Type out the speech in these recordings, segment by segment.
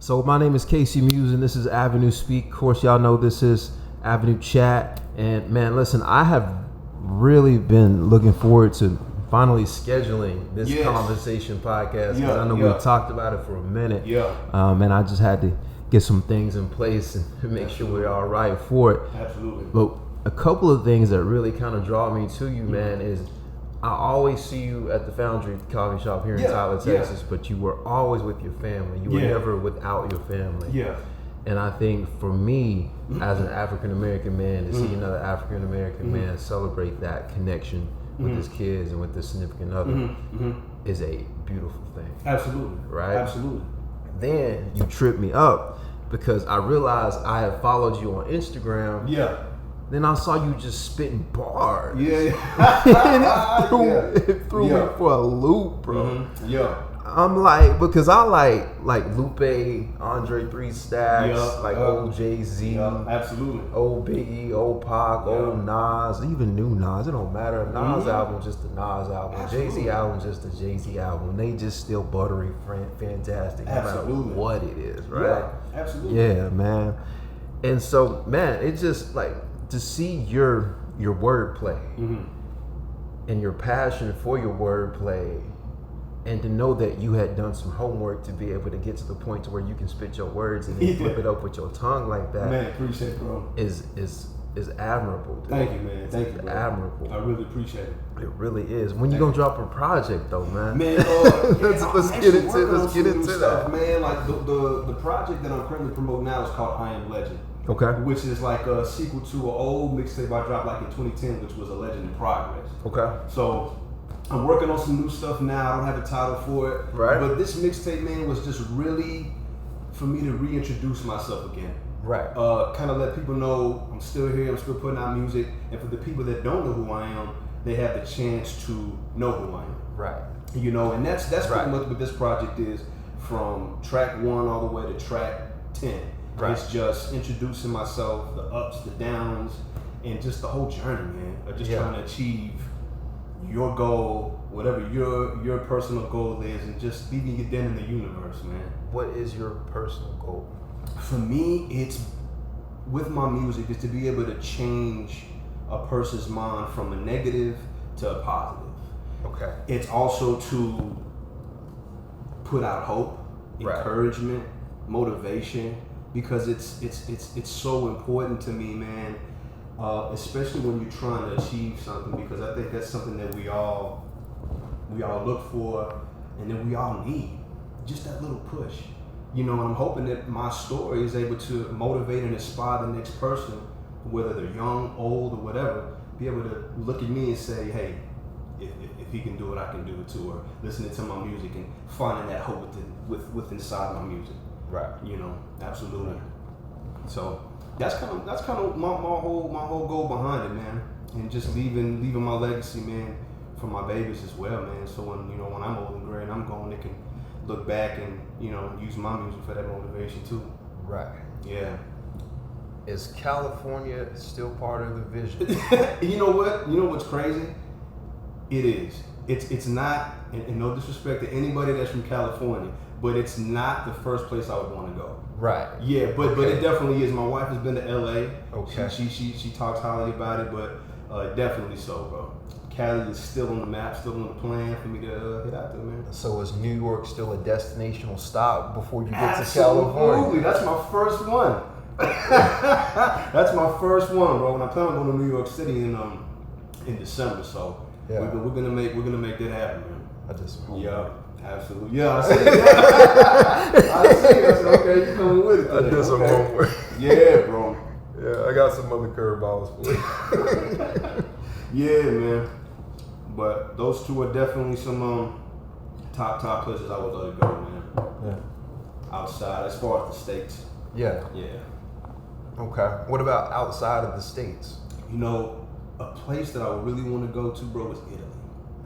So my name is Casey Muse, and this is Avenue Speak. Of course, y'all know this is Avenue Chat. And man, listen, I have really been looking forward to finally scheduling this conversation podcast, because I know we talked about it for a minute. And I just had to get some things in place and make sure we're all right for it. Absolutely. But a couple of things that really kind of draw me to you, man, is I always see you at the Foundry Coffee Shop here in Tyler, Texas, but you were always with your family. You were never without your family. And I think for me, as an African American man, to see another African American man celebrate that connection with his kids and with his significant other is a beautiful thing. Absolutely. Right? Absolutely. Then you tripped me up because I realized I had followed you on Instagram. Then I saw you just spitting bars. And it threw me for a loop, bro. I'm like, because I like Lupe, Andre 3 Stacks, old Jay-Z. Absolutely. Old Biggie, old Pac, old Nas, even new Nas. It don't matter. Nas album just a Nas album. Jay-Z album just a Jay-Z album. They just still buttery, fantastic, no matter what it is, right? Absolutely. Yeah, man. And so, man, it's just like to see your wordplay and your passion for your wordplay, and to know that you had done some homework to be able to get to the point to where you can spit your words and then flip it up with your tongue like that. Man, appreciate it, bro. Is admirable, dude. Thank you, man. Thank you, bro. Admirable. I really appreciate it. It really is. When you gonna drop a project though, man? Man, let's get into that, man. Like the project that I'm currently promoting now is called I Am Legend. Okay. Which is like a sequel to an old mixtape I dropped like in 2010, which was A Legend in Progress. Okay. So I'm working on some new stuff now. I don't have a title for it. Right. But this mixtape, man, was just really for me to reintroduce myself again. Right. Kind of let people know I'm still here. I'm still putting out music. And for the people that don't know who I am, they have the chance to know who I am. Right. You know, and that's pretty much what this project is, from track 1 all the way to track 10. Right. It's just introducing myself, the ups, the downs, and just the whole journey, man, of just trying to achieve your goal, whatever your personal goal is, and just leaving your dent in the universe, man. What is your personal goal? For me, it's with my music is to be able to change a person's mind from a negative to a positive. Okay. It's also to put out hope, encouragement, motivation, because it's so important to me, man. Especially when you're trying to achieve something, because I think that's something that we all look for, and then we all need just that little push, you know. And I'm hoping that my story is able to motivate and inspire the next person, whether they're young, old, or whatever, be able to look at me and say, hey, if he can do it, I can do it too. Or listening to my music and finding that hope with inside my music. Right. You know, absolutely. So that's kind of my whole goal behind it, man. And just leaving my legacy, man, for my babies as well, man. So when I'm old and gray and I'm gone, they can look back and, use my music for that motivation too. Right. Yeah. Is California still part of the vision? You know what? You know what's crazy? It is. It's not, and no disrespect to anybody that's from California, but it's not the first place I would want to go. Right. Yeah, but it definitely is. My wife has been to LA. Okay. She talks highly about it, but definitely so, bro. Cali is still on the map, still on the plan for me to get out there, man. So is New York still a destinational stop before you get to California? Absolutely. That's my first one. That's my first one, bro. And I plan on going to New York City in December, so we're gonna make that happen, man. I just absolutely. Yeah, I see it. I see it. I said, okay, you coming with it today. I did some homework. Yeah, bro. Yeah, I got some other curveballs for you. Yeah, man. But those two are definitely some top places I would love to go, man. Yeah. Outside, as far as the States. Yeah. Yeah. Okay. What about outside of the States? A place that I really want to go to, bro, is Italy.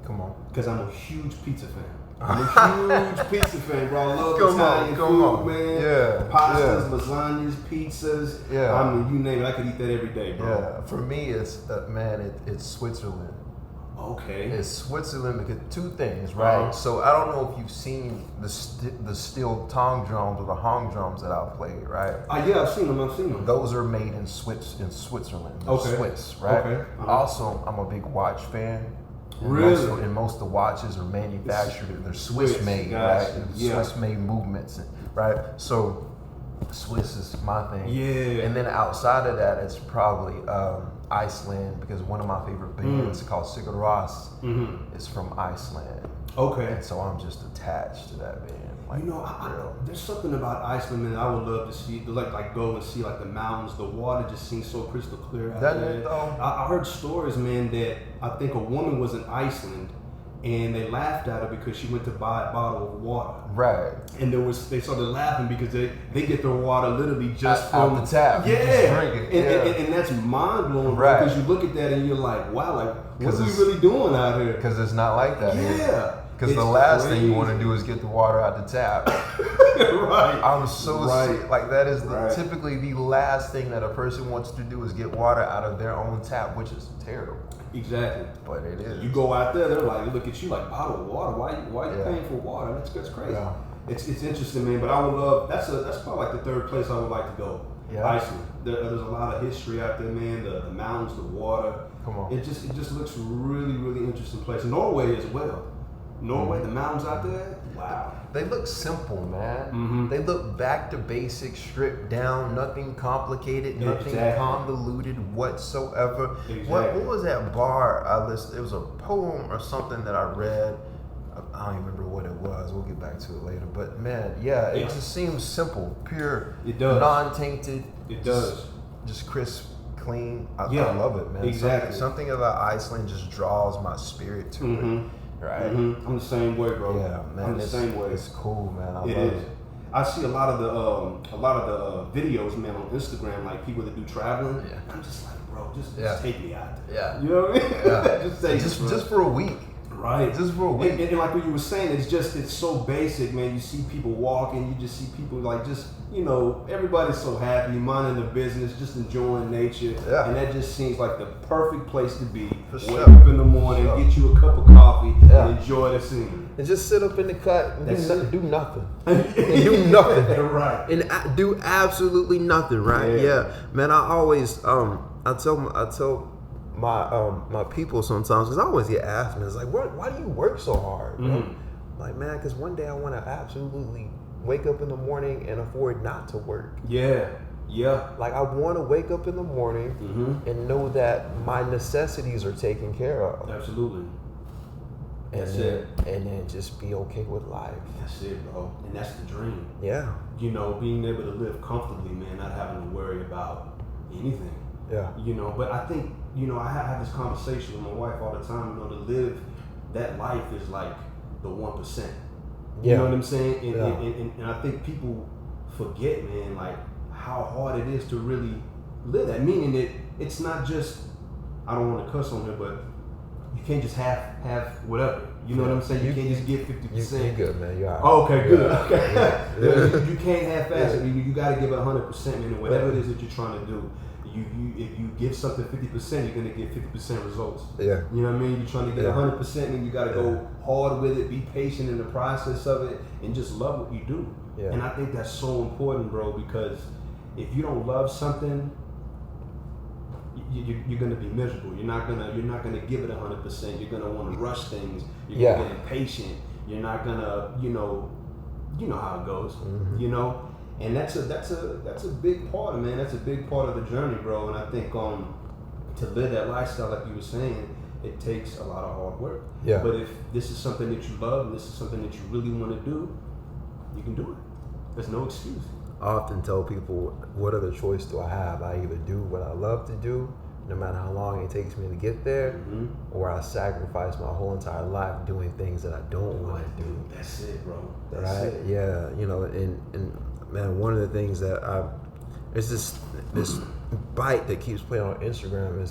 Come on. Because I'm a huge pizza fan. I'm a huge pizza fan, bro. I love Italian food, man. Yeah. Pastas, lasagnas, pizzas. Yeah. I mean, you name it, I could eat that every day, bro. Yeah. For me, it's it's Switzerland. Okay. It's Switzerland because two things, right? So I don't know if you've seen the steel tong drums or the hong drums that I played, right? Yeah, I've seen them. Those are made in Switzerland. They're Okay. Swiss, right? Okay. Also, I'm a big watch fan. Really? Most of the watches are manufactured. They're Swiss made, right? Swiss made movements, right? So Swiss is my thing. Yeah. And then outside of that, it's probably Iceland, because one of my favorite bands called Sigur Rós is from Iceland. Okay. And so I'm just attached to that band. Like, you know, there's something about Iceland, man. I would love to see, like go and see like the mountains. The water just seems so crystal clear out there. I heard stories, man, that I think a woman was in Iceland and they laughed at her because she went to buy a bottle of water. Right. And they started laughing because they get their water literally just from the tap. Yeah. Drink it. And that's mind blowing, right? Because you look at that and you're like, wow, like what are we really doing out here? Because it's not like that. Yeah. Because the last thing you want to do is get the water out the tap. Right. I'm so sick. Like that is typically the last thing that a person wants to do is get water out of their own tap, which is terrible. Exactly. But it is. You go out there, they're like, they look at you like, bottle of water. Why are you paying for water? That's crazy. Yeah. It's interesting, man. But I would love. That's probably like the third place I would like to go. Yeah. Iceland. There's a lot of history out there, man. The mountains, the water. Come on. It just looks really, really interesting place. Norway as well. Norway, the mountains out there. Wow. They look simple, man. Mm-hmm. They look back to basics, stripped down, nothing complicated, nothing convoluted whatsoever. Exactly. What was that bar I listened? It was a poem or something that I read. I don't even remember what it was. We'll get back to it later. But man, it just seems simple, pure, it does, non-tainted. It does, just crisp, clean. I love it, man. Exactly. Something about Iceland just draws my spirit to it. Right. Mm-hmm. I'm the same way, bro. Yeah, man. I'm the same way. It's cool, man. I love it. I see a lot of the videos, man, on Instagram, like people that do traveling. Yeah. I'm just like, bro, just take me out there. Yeah. You know what I mean? Yeah. just for a week. Right. Just for a week. And like what you were saying, it's so basic, man. You see people walking, you just see people like everybody's so happy, minding their business, just enjoying nature. Yeah. And that just seems like the perfect place to be. Wake up in the morning, get you a cup of coffee, and enjoy the scene. And just sit up in the cut and do nothing. And do nothing. Right. And do absolutely nothing, right? Yeah. Man, I always I tell my people sometimes, because I always get asked, man, it's like, why do you work so hard? Like, man, because one day I want to absolutely wake up in the morning and afford not to work. Yeah. Like, I want to wake up in the morning and know that my necessities are taken care of. Absolutely. That's it. And then just be okay with life. That's it, bro. And that's the dream. Yeah. Being able to live comfortably, man, not having to worry about anything. Yeah. But I think, I have this conversation with my wife all the time, to live that life is like the 1%. You know what I'm saying? And I think people forget, man, like how hard it is to really live that. Meaning that it's not just, I don't want to cuss on here, but you can't just have whatever. You know what I'm saying? You can't just give 50%. You're good, man. You're all right. Oh, okay, good. Okay. Yeah. You can't half-ass it. You got to give it 100%, man. Whatever it is that you're trying to do. If you give something 50%, you're gonna get 50% results. Yeah. You know what I mean? You're trying to get 100%, and you gotta go hard with it, be patient in the process of it, and just love what you do. Yeah. And I think that's so important, bro, because if you don't love something, you're gonna be miserable. You're not gonna give it 100%. You're gonna want to rush things. You're gonna get impatient. You're not gonna, you know how it goes. And that's a big part, man. That's a big part of the journey, bro. And I think to live that lifestyle, like you were saying, it takes a lot of hard work. Yeah. But if this is something that you love and this is something that you really want to do, you can do it. There's no excuse. I often tell people, what other choice do I have? I either do what I love to do, no matter how long it takes me to get there, or I sacrifice my whole entire life doing things that I don't want to do. That's it, bro. That's it. Yeah. And man, one of the things that there's this bite that keeps playing on Instagram. It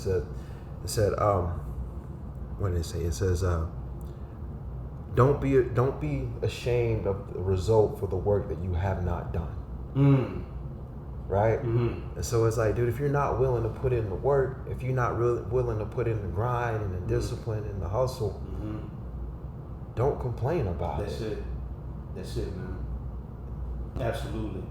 said, what did it say? It says, don't be ashamed of the result for the work that you have not done. right? And so it's like, dude, if you're not willing to put in the work, if you're not really willing to put in the grind and the discipline and the hustle, don't complain about it. That's it, man. Absolutely.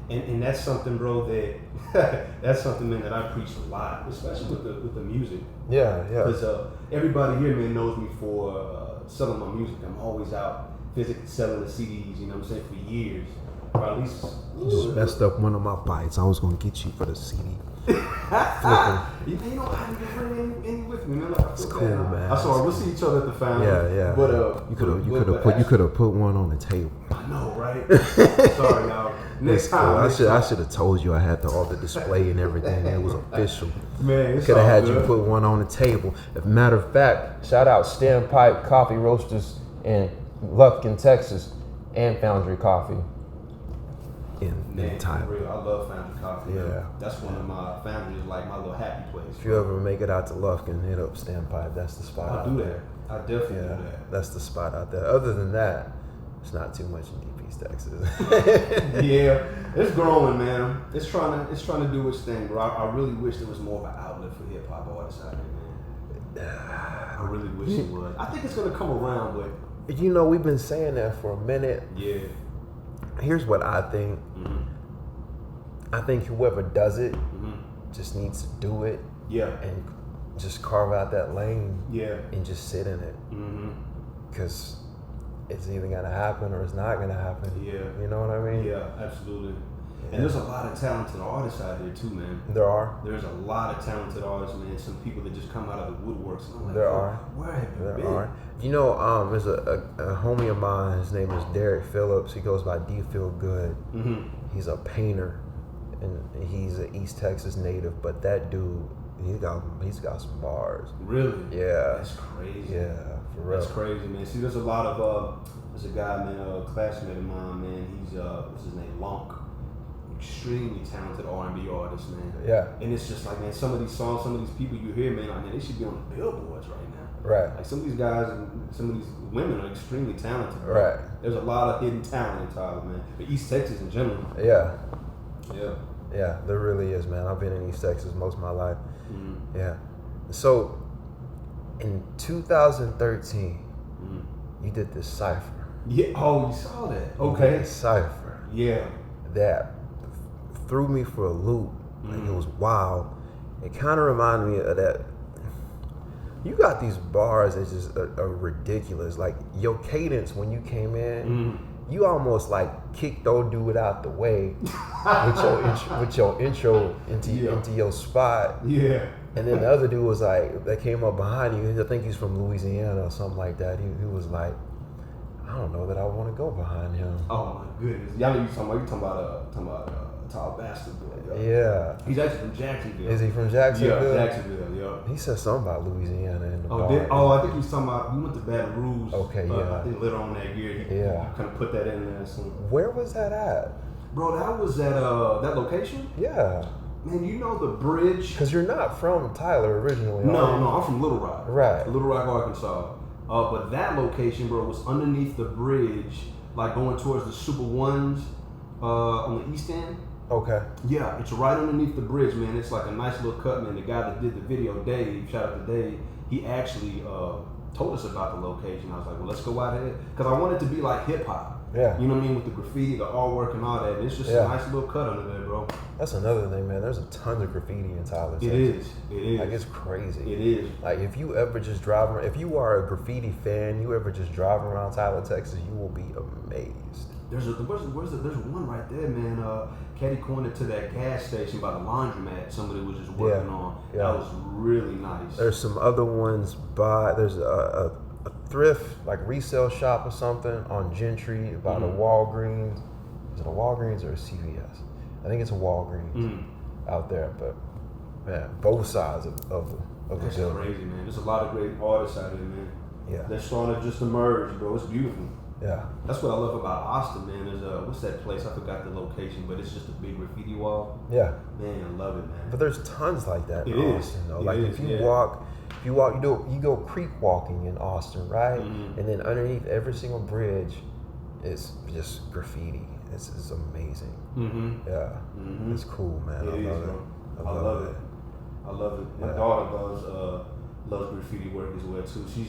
And that's something, bro, that that's something, man, that I preach a lot, especially with the music. Yeah. Because everybody here, man, knows me for selling my music. I'm always out physically selling the CDs, you know what I'm saying, for years. Or at least... You just messed up one of my bites. I was going to get you for the CD. You know, I didn't bring any with me, man. Like, it's cool, man. I saw. We'll see each other at the fountain. Yeah. But you could have put one on the table. I know, right? Sorry, y'all. Next time. I should have told you I had all the display and everything. It was official. Man, could have had you put one on the table. As a matter of fact, shout out Standpipe Coffee Roasters in Lufkin, Texas, and Foundry Coffee. In time. Real. I love Foundry Coffee. Yeah. Man. That's one of my Foundry's like my little happy place. If you ever make it out to Lufkin, hit up Standpipe. That's the spot. I'll do that. I definitely do that. That's the spot out there. Other than that, it's not too much in Deep East, Texas. Yeah, it's growing, man. It's trying to do its thing, bro. I really wish there was more of an outlet for hip hop artists out there, man. I really wish it was. I think it's gonna come around, but you know, we've been saying that for a minute. Yeah. Here's what I think. I think whoever does it just needs to do it. Yeah. And just carve out that lane. Yeah. And just sit in it. Because it's either gonna happen or it's not gonna happen. Yeah. You know what I mean? Yeah, absolutely. And there's a lot of talented artists out there too, man. There are. There's a lot of talented artists, man. Some people that just come out of the woodworks. And I'm like, there are. Where have you been? There are. You know, there's a homie of mine. His name is Derek Phillips. He goes by D Feel Good. He's a painter, and he's an East Texas native. But that dude, he's got some bars. Really? Yeah. That's crazy. Yeah, for real. That's crazy, man. See, there's a lot of there's a guy, man, a classmate of mine, man. He's what's his name, Lonk. Extremely talented R&B artist, man. Yeah. And it's just like, man, some of these songs, some of these people you hear, man, they should be on the billboards right now. Right. Like some of these guys and some of these women are extremely talented. Bro. Right. There's a lot of hidden talent in Tyler, man. But East Texas in general. Yeah. Yeah. Yeah, there really is, man. I've been in East Texas most of my life. Yeah. So, in 2013, you did this cipher. Yeah. Oh, you saw that. Okay. This cipher. Yeah. That threw me for a loop. Like, it was wild. It kind of reminded me of that. You got these bars that just are ridiculous. Like, your cadence when you came in, you almost like kicked old dude out the way with your intro into your spot. Yeah. And then the other dude was like, that came up behind you. I think he's from Louisiana or something like that. He was like, I don't know that I want to go behind him. Oh my goodness. Y'all know you talking about Tall Bastard boy. Yeah. He's actually from Jacksonville. Is he from Jacksonville? Yeah, Jacksonville, yeah. He said something about Louisiana in the bar. I think he was talking about, we went to Baton Rouge. Okay, yeah. I think later on that year, he kind of put that in there. So. Where was that at? Bro, that was at that location? Yeah. Man, you know the bridge? Because you're not from Tyler originally, No, I'm from Little Rock. Right. Little Rock, Arkansas. But that location, bro, was underneath the bridge, like going towards the Super Ones on the east end. Okay. Yeah, it's right underneath the bridge, man. It's like a nice little cut, man. The guy that did the video, Dave, shout out to Dave, he actually told us about the location. I was like, well, let's go out there. Because I wanted it to be like hip hop. Yeah. You know what I mean? With the graffiti, the artwork, and all that. And it's just a nice little cut under there, bro. That's another thing, man. There's a ton of graffiti in Tyler, Texas. It is. Like, it's crazy. It is. Like, if you ever just drive around, if you are a graffiti fan, you ever just drive around Tyler, Texas, you will be amazed. There's one right there, man. Catty corner to that gas station by the laundromat. Somebody was just working on. Yeah. That was really nice. There's some other ones there's a thrift, like resale shop or something on Gentry by the Walgreens. Is it a Walgreens or a CVS? I think it's a Walgreens out there. But man, both sides of the That's building. crazy, man. There's a lot of great artists out there, man. Yeah. They're starting to just emerge, bro. It's beautiful. Yeah. That's what I love about Austin, man. There's what's that place? I forgot the location, but it's just a big graffiti wall. Yeah. Man, I love it, man. But there's tons like that in Austin, though. Like, if you walk, you go creek walking in Austin, right? And then underneath every single bridge is just graffiti. This is amazing. Mm-hmm. Yeah, it's cool, man. I love it. I love it. My daughter loves graffiti work as well too. She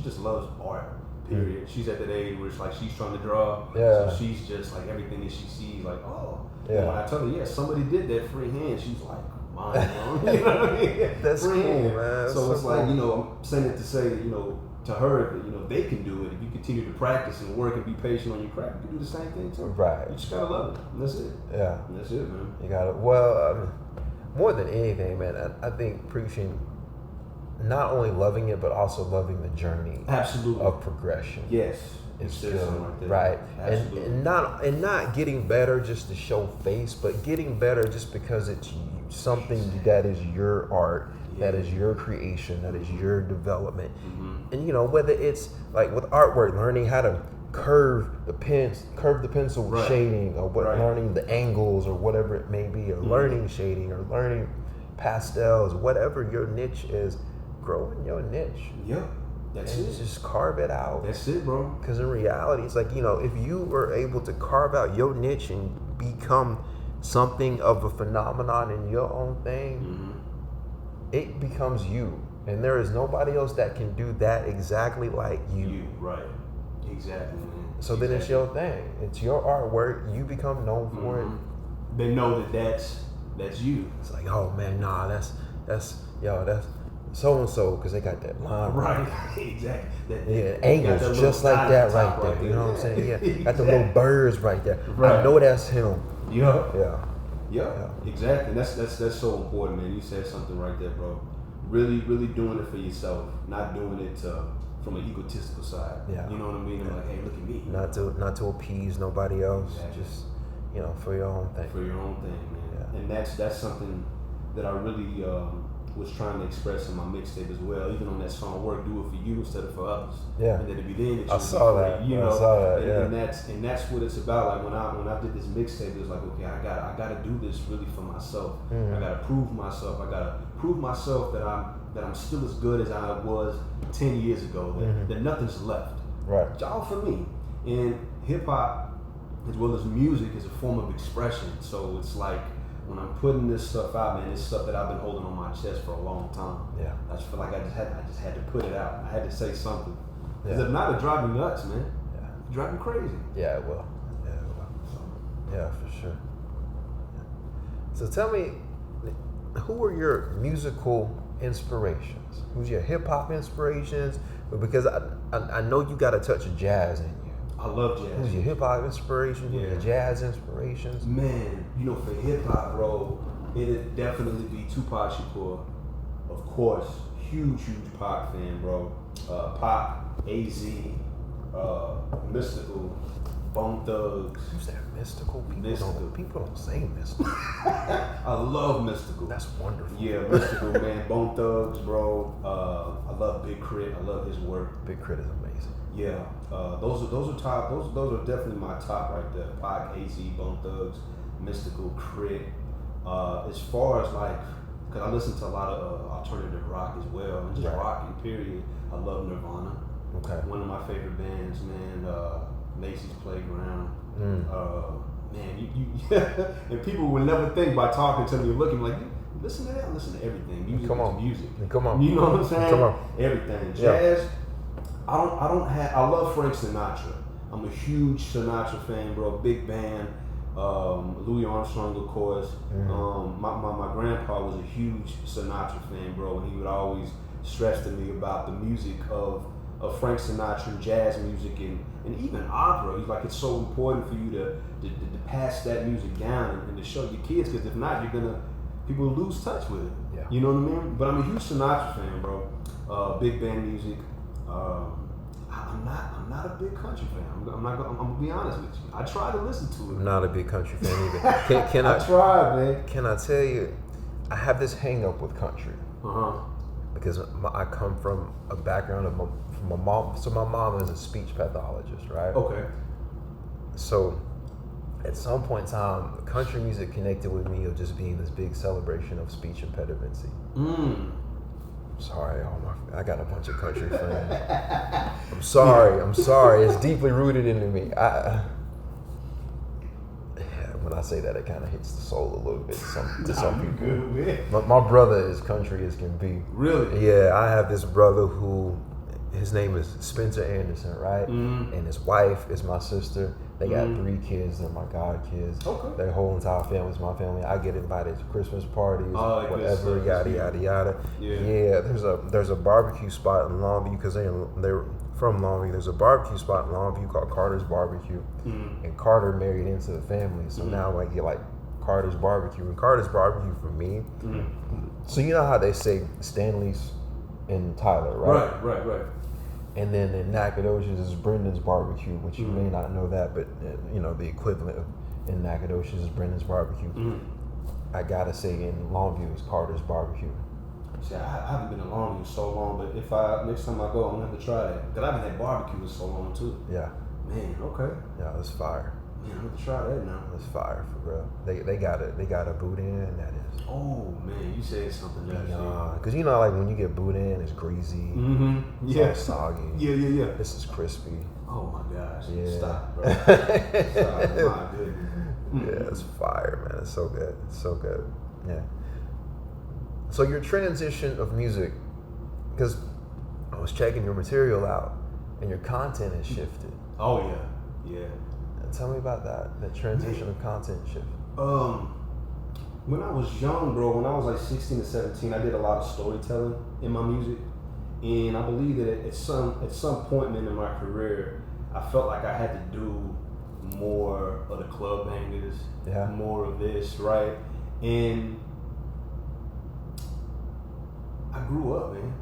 just loves art. Period. She's at that age where it's like she's trying to draw. Yeah. So she's just like everything that she sees, like, oh. Yeah. And when I tell her, somebody did that freehand, she's like, mind blown. You know what I mean? That's freehand. cool, man. So it's like, I'm saying it to say that, to her, if they can do it, if you continue to practice and work and be patient on your craft, you can do the same thing too. Right. You just gotta love it. And that's it. Yeah. And that's it, man. You gotta. Well, more than anything, man, I think preaching, not only loving it, but also loving the journey. Absolutely. Of progression. Yes. It's good, like right? And not getting better just to show face, but getting better just because it's something that is your art, that is your creation, that is your development. And whether it's like with artwork, learning how to curve the pencil with shading, or learning the angles or whatever it may be, or learning shading, or learning pastels, whatever your niche is, grow in your niche. Yep. That's it. Just carve it out. That's it, bro. Because in reality, it's like, if you were able to carve out your niche and become something of a phenomenon in your own thing, it becomes you. And there is nobody else that can do that exactly like you. Right. Exactly, man. So then it's your thing. It's your artwork. You become known for it. They know that's you. It's like, oh man, nah, that's so and so, because they got that line. Right. Exactly. Angles just like that right there. You know what I'm saying? Yeah. Exactly. Got the little birds right there. Right. I know that's him. Yeah. Exactly. That's so important, man. You said something right there, bro. Really, really doing it for yourself, not doing it from an egotistical side. Yeah. You know what I mean? I'm like, hey, look at me. Not to appease nobody else. Exactly. Just for your own thing. For your own thing, man. Yeah. And that's something that I really was trying to express in my mixtape as well. Even on that song, "Work, Do It For You" instead of for others. Yeah. And then it be then that you I saw that. I saw that. And that's what it's about. Like when I did this mixtape, it was like, okay, I gotta do this really for myself. I gotta prove myself. I gotta prove myself that I'm still as good as I was 10 years ago. That nothing's left. Right. It's all for me. And hip hop, as well as music, is a form of expression. So it's like, when I'm putting this stuff out, man, it's stuff that I've been holding on my chest for a long time. Yeah. I just feel like I just had to put it out. I had to say something. Because if not, it drive me nuts, man. Yeah. It drive me crazy. Yeah, it will. Yeah, for sure. So tell me, who are your musical inspirations? Who's your hip hop inspirations? Because I know you got a touch of jazz in you. I love jazz. Who's your hip hop inspiration? Who's your jazz inspirations? Man, for hip hop, bro, it'd definitely be Tupac Shakur. Of course, huge Pac fan, bro. Pac, AZ, Mystical, Bone Thugs. Who's that Mystical? People don't say Mystical. I love Mystical. That's wonderful. Yeah, Mystical, man. Bone Thugs, bro. I love Big Crit. I love his work. Big Crit is amazing. Yeah, those are top. Those are definitely my top right there. Pac, AZ, Bone Thugs, Mystical, Crit. As far as like, cause I listen to a lot of alternative rock as well, and just rocking. Period. I love Nirvana. Okay. One of my favorite bands, man. Macy's Playground. Man, you and people would never think by talking to me, looking like, listen to that. Listen to everything. Music is music. Come on. You know what I'm saying? Come on. Everything. Jazz. I love Frank Sinatra. I'm a huge Sinatra fan, bro. Big band. Louis Armstrong, of course. My grandpa was a huge Sinatra fan, bro, and he would always stress to me about the music of Frank Sinatra and jazz music and even opera. He's like, it's so important for you to pass that music down and to show your kids, because if not, people will lose touch with it. Yeah. You know what I mean? But I'm a huge Sinatra fan, bro. Big band music. I'm not a big country fan. I'm gonna be honest with you. I try to listen to it. I'm not a big country fan either. Can I try, man? Can I tell you? I have this hang up with country. Because I come from a background of my mom. So my mom is a speech pathologist, right? Okay. So at some point in time, country music connected with me of just being this big celebration of speech impedimency. Sorry, I got a bunch of country friends. I'm sorry. It's deeply rooted into me. when I say that, it kind of hits the soul a little bit to some people. My brother is country as can be. Really? Yeah, I have this brother who, his name is Spencer Anderson, right? And his wife is my sister. They got 3 kids. They're my god kids. Okay. Their whole entire family is my family. I get invited to Christmas parties, whatever, yada yada yada. Yeah. There's a barbecue spot in Longview because they're from Longview. There's a barbecue spot in Longview called Carter's Barbecue, and Carter married into the family. So now I get like Carter's Barbecue, and Carter's Barbecue for me. So you know how they say Stanley's in Tyler, right? Right. And then in Nacogdoches is Brendan's Barbecue, which you may not know that, but you know the equivalent in Nacogdoches is Brendan's Barbecue. I gotta say in Longview is Carter's Barbecue. See, I haven't been in Longview so long, but if next time I go, I'm gonna have to try that. Cause I haven't had barbecue in so long too. Yeah. Man, okay. Yeah, it's fire. Man, I'm gonna try that now. It's fire for real. They got a boudin that is. Oh man, you said something else. Yeah, because you know, like when you get boudin, it's greasy. It's all soggy. Yeah. This is crispy. Oh my gosh. Yeah. Stop, bro. Stop. My goodness. Yeah, it's fire, man. It's so good. It's so good. Yeah. So your transition of music, because I was checking your material out, and your content has shifted. Oh yeah. Tell me about that transition of content shift. When I was young, bro, when I was like 16 to 17, I did a lot of storytelling in my music. And I believe that at some point in my career, I felt like I had to do more of the club bangers, more of this, right? And I grew up, man.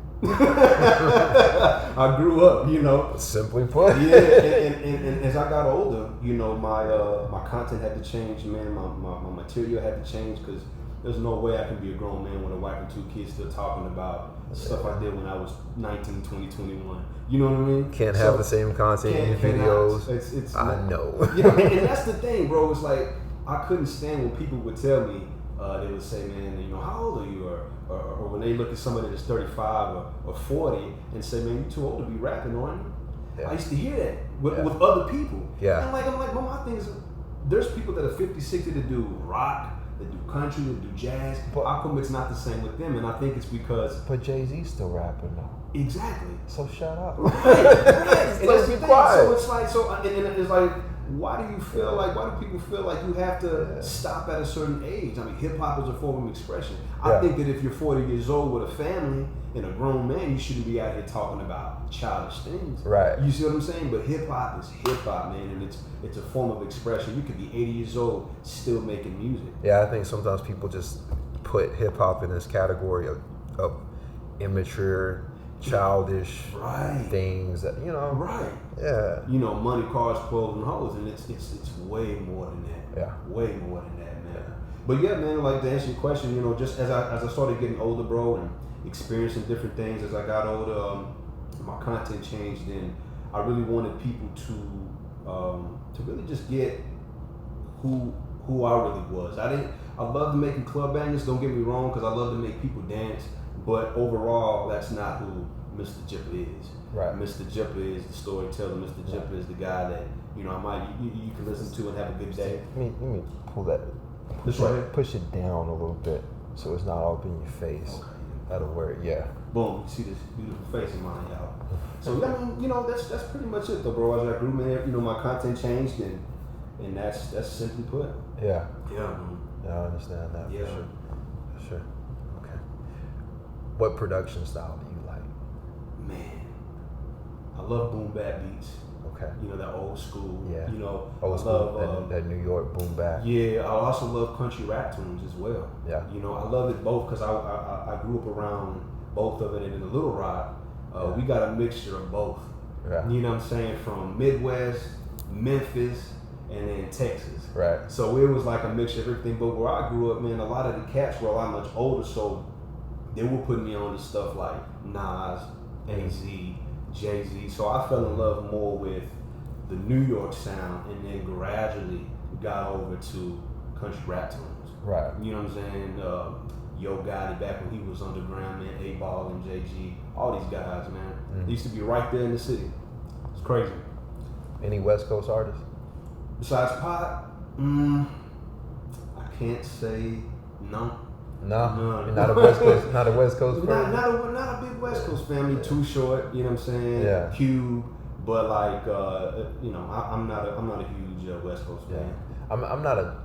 I grew up, you know. Simply put. Yeah, and as I got older, you know, my content had to change, man. My material had to change because there's no way I can be a grown man with a wife and 2 kids still talking about stuff I did when I was 19, 20, 21. You know what I mean? Can't have the same content in your videos. It's I know. You know, and that's the thing, bro. It's like I couldn't stand when people would tell me, they would say, man, you know, how old are you? Or when they look at somebody that's 35 or 40 and say, man, you too old to be rapping, aren't you? Yeah. I used to hear that with other people. Yeah. And I'm like, well, my thing is, there's people that are 50, 60 that do rock, that do country, that do jazz. But how come it's not the same with them? And I think it's because... But Jay-Z's still rapping though. Exactly. So shut up. Right. Let's be quiet. So it's like, and it's like, why do people feel like you have to stop at a certain age? I mean, hip hop is a form of expression. I think that if you're 40 years old with a family and a grown man, you shouldn't be out here talking about childish things. Right. You see what I'm saying? But hip hop is hip hop, man, and it's a form of expression. You could be 80 years old still making music. Yeah, I think sometimes people just put hip hop in this category of immature, childish things that, you know. Right. Yeah. You know, money, cars, clothes, and hoes, and it's way more than that. Yeah. Way more than that, man. But yeah, man, like to answer your question, you know, just as I started getting older, bro, and experiencing different things as I got older, my content changed, and I really wanted people to really just get who I really was. I loved making club bangers, don't get me wrong, because I love to make people dance, but overall, that's not who Mr. Jippa is. Right. Mr. Jippa is the storyteller. Mr. Jippa is the guy that, you know, you can listen to and have a good day. Let me pull that. Push it down a little bit so it's not all up in your face. Okay. That'll work. Yeah. Boom. You see this beautiful face of mine, y'all. So I mean, you know, that's pretty much it, though, bro. As I grew, man, you know, my content changed, and that's simply put. Yeah. Yeah. Man. Yeah, I understand that. Yeah. For sure. Okay. What production style do you like? Man, I love boom bap beats. Okay. You know, that old school. Yeah. You know, old school, that New York boom bap. Yeah, I also love country rap tunes as well. Yeah. You know, I love it both because I grew up around both of it, and in the Little Rock, we got a mixture of both. Yeah. You know what I'm saying? From Midwest, Memphis, and then Texas. Right. So it was like a mixture of everything. But where I grew up, man, a lot of the cats were a lot much older, so they were putting me on to stuff like Nas, AZ, Jay-Z. So I fell in love more with the New York sound, and then gradually got over to country rap tunes. Right. You know what I'm saying? Yo Gotti, back when he was underground, man, A-Ball and JG, all these guys, man. They used to be right there in the city. It's crazy. Any West Coast artists? Besides Pop, can't say no. No, you're not a West Coast, not a West Coast fan. Not a big West Coast family. Too short, you know what I'm saying? Yeah. Cube, but like I'm not a huge West Coast fan. Yeah. I'm not a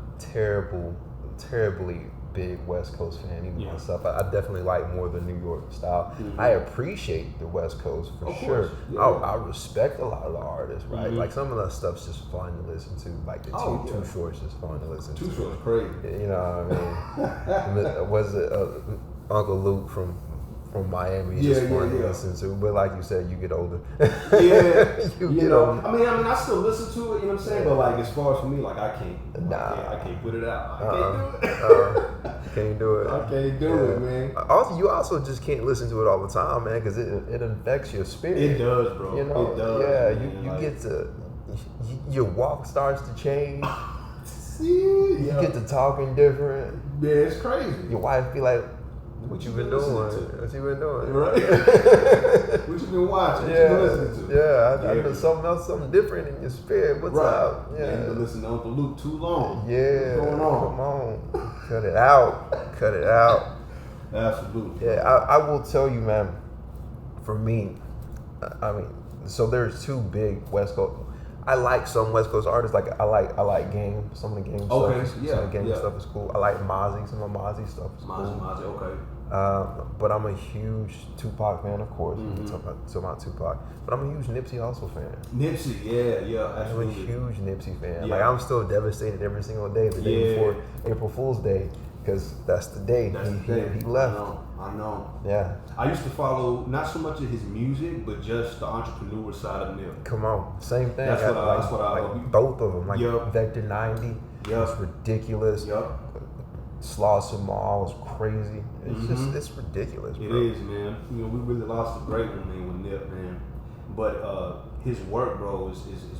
terribly big West Coast fan even myself. I definitely like more the New York style. Mm-hmm. I appreciate the West Coast for sure. Yeah. I respect a lot of the artists, right? Mm-hmm. Like some of that stuff's just fun to listen to. Like the Too Short's just fun to listen to. Too Short's crazy. You know what I mean? Was it Uncle Luke from Miami? Just fun to listen to. But like you said, you get older. you get older. I mean, I still listen to it. You know what I'm saying? But like as far as for me, like I can't put it out. I can't do it. Can't do it. I can't do it, man. Also, you also just can't listen to it all the time, man, because it infects your spirit. It does, bro. You know, it does. Yeah, you get to your walk starts to change. You get to talking different. Yeah, it's crazy. Your wife be like, "What you been doing? What you been doing? Right? What you been watching? What you been listening to? I know something different in your spirit. What's up? Yeah, you been listening to Uncle Luke too long. Yeah, what's going on? Come on, cut it out. Absolutely. Yeah, I will tell you, man. For me, I mean, so there's two big West Coast. I like some West Coast artists. Like I like Game. Some of the Game stuff. Some of the Game stuff is cool. I like Mozzie. Some of Mozzie stuff is cool. Mozzie, okay. But I'm a huge Tupac fan, of course. Mm-hmm. Talk about Tupac. But I'm a huge Nipsey Hussle fan. Nipsey, yeah, absolutely. I'm a huge Nipsey fan. Yeah. Like I'm still devastated every single day, the day before April Fool's Day, because that's the day he left. I know. Yeah. I used to follow not so much of his music, but just the entrepreneur side of Nip. Come on, same thing. That's what I like both of them. Like Vector 90, it's ridiculous. Slaughter Mall is crazy. It's it's ridiculous, bro. It is, man. You know, we really lost a great one, man, with Nip, man. But his work, bro, is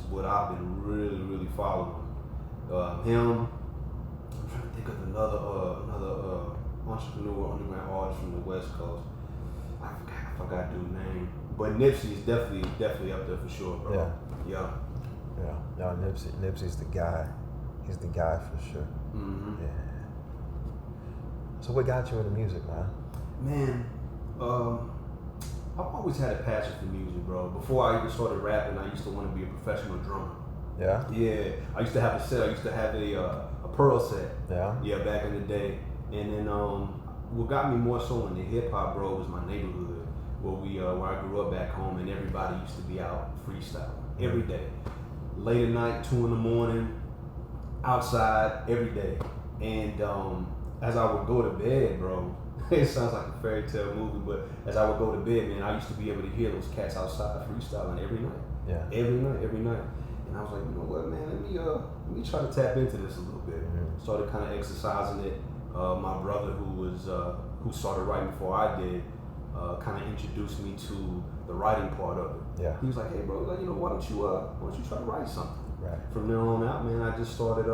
what I've been really following. Him. I'm trying to think of another entrepreneur, underground artist from the West Coast. I forgot dude's name. But Nipsey is definitely up there for sure, bro. Yeah. No, Nipsey's the guy. He's the guy for sure. Mm-hmm. Yeah. So what got you into music, man? Man, I've always had a passion for music, bro. Before I even started rapping, I used to want to be a professional drummer. Yeah? Yeah. I used to have a set. I used to have a Pearl set. Yeah? Yeah, back in the day. And then what got me more so into hip hop, bro, was my neighborhood, where I grew up back home, and everybody used to be out freestyling every day, late at night, 2 a.m, outside every day. And as I would go to bed, bro, it sounds like a fairy tale movie, but as I would go to bed, man, I used to be able to hear those cats outside freestyling every night. Yeah. Every night. And I was like, you know what, man, let me try to tap into this a little bit. Mm-hmm. Started kind of exercising it. My brother, who started writing before I did, kind of introduced me to the writing part of it. Yeah. He was like, hey, bro, like, you know, why don't you try to write something? Right. From there on out, man, I just started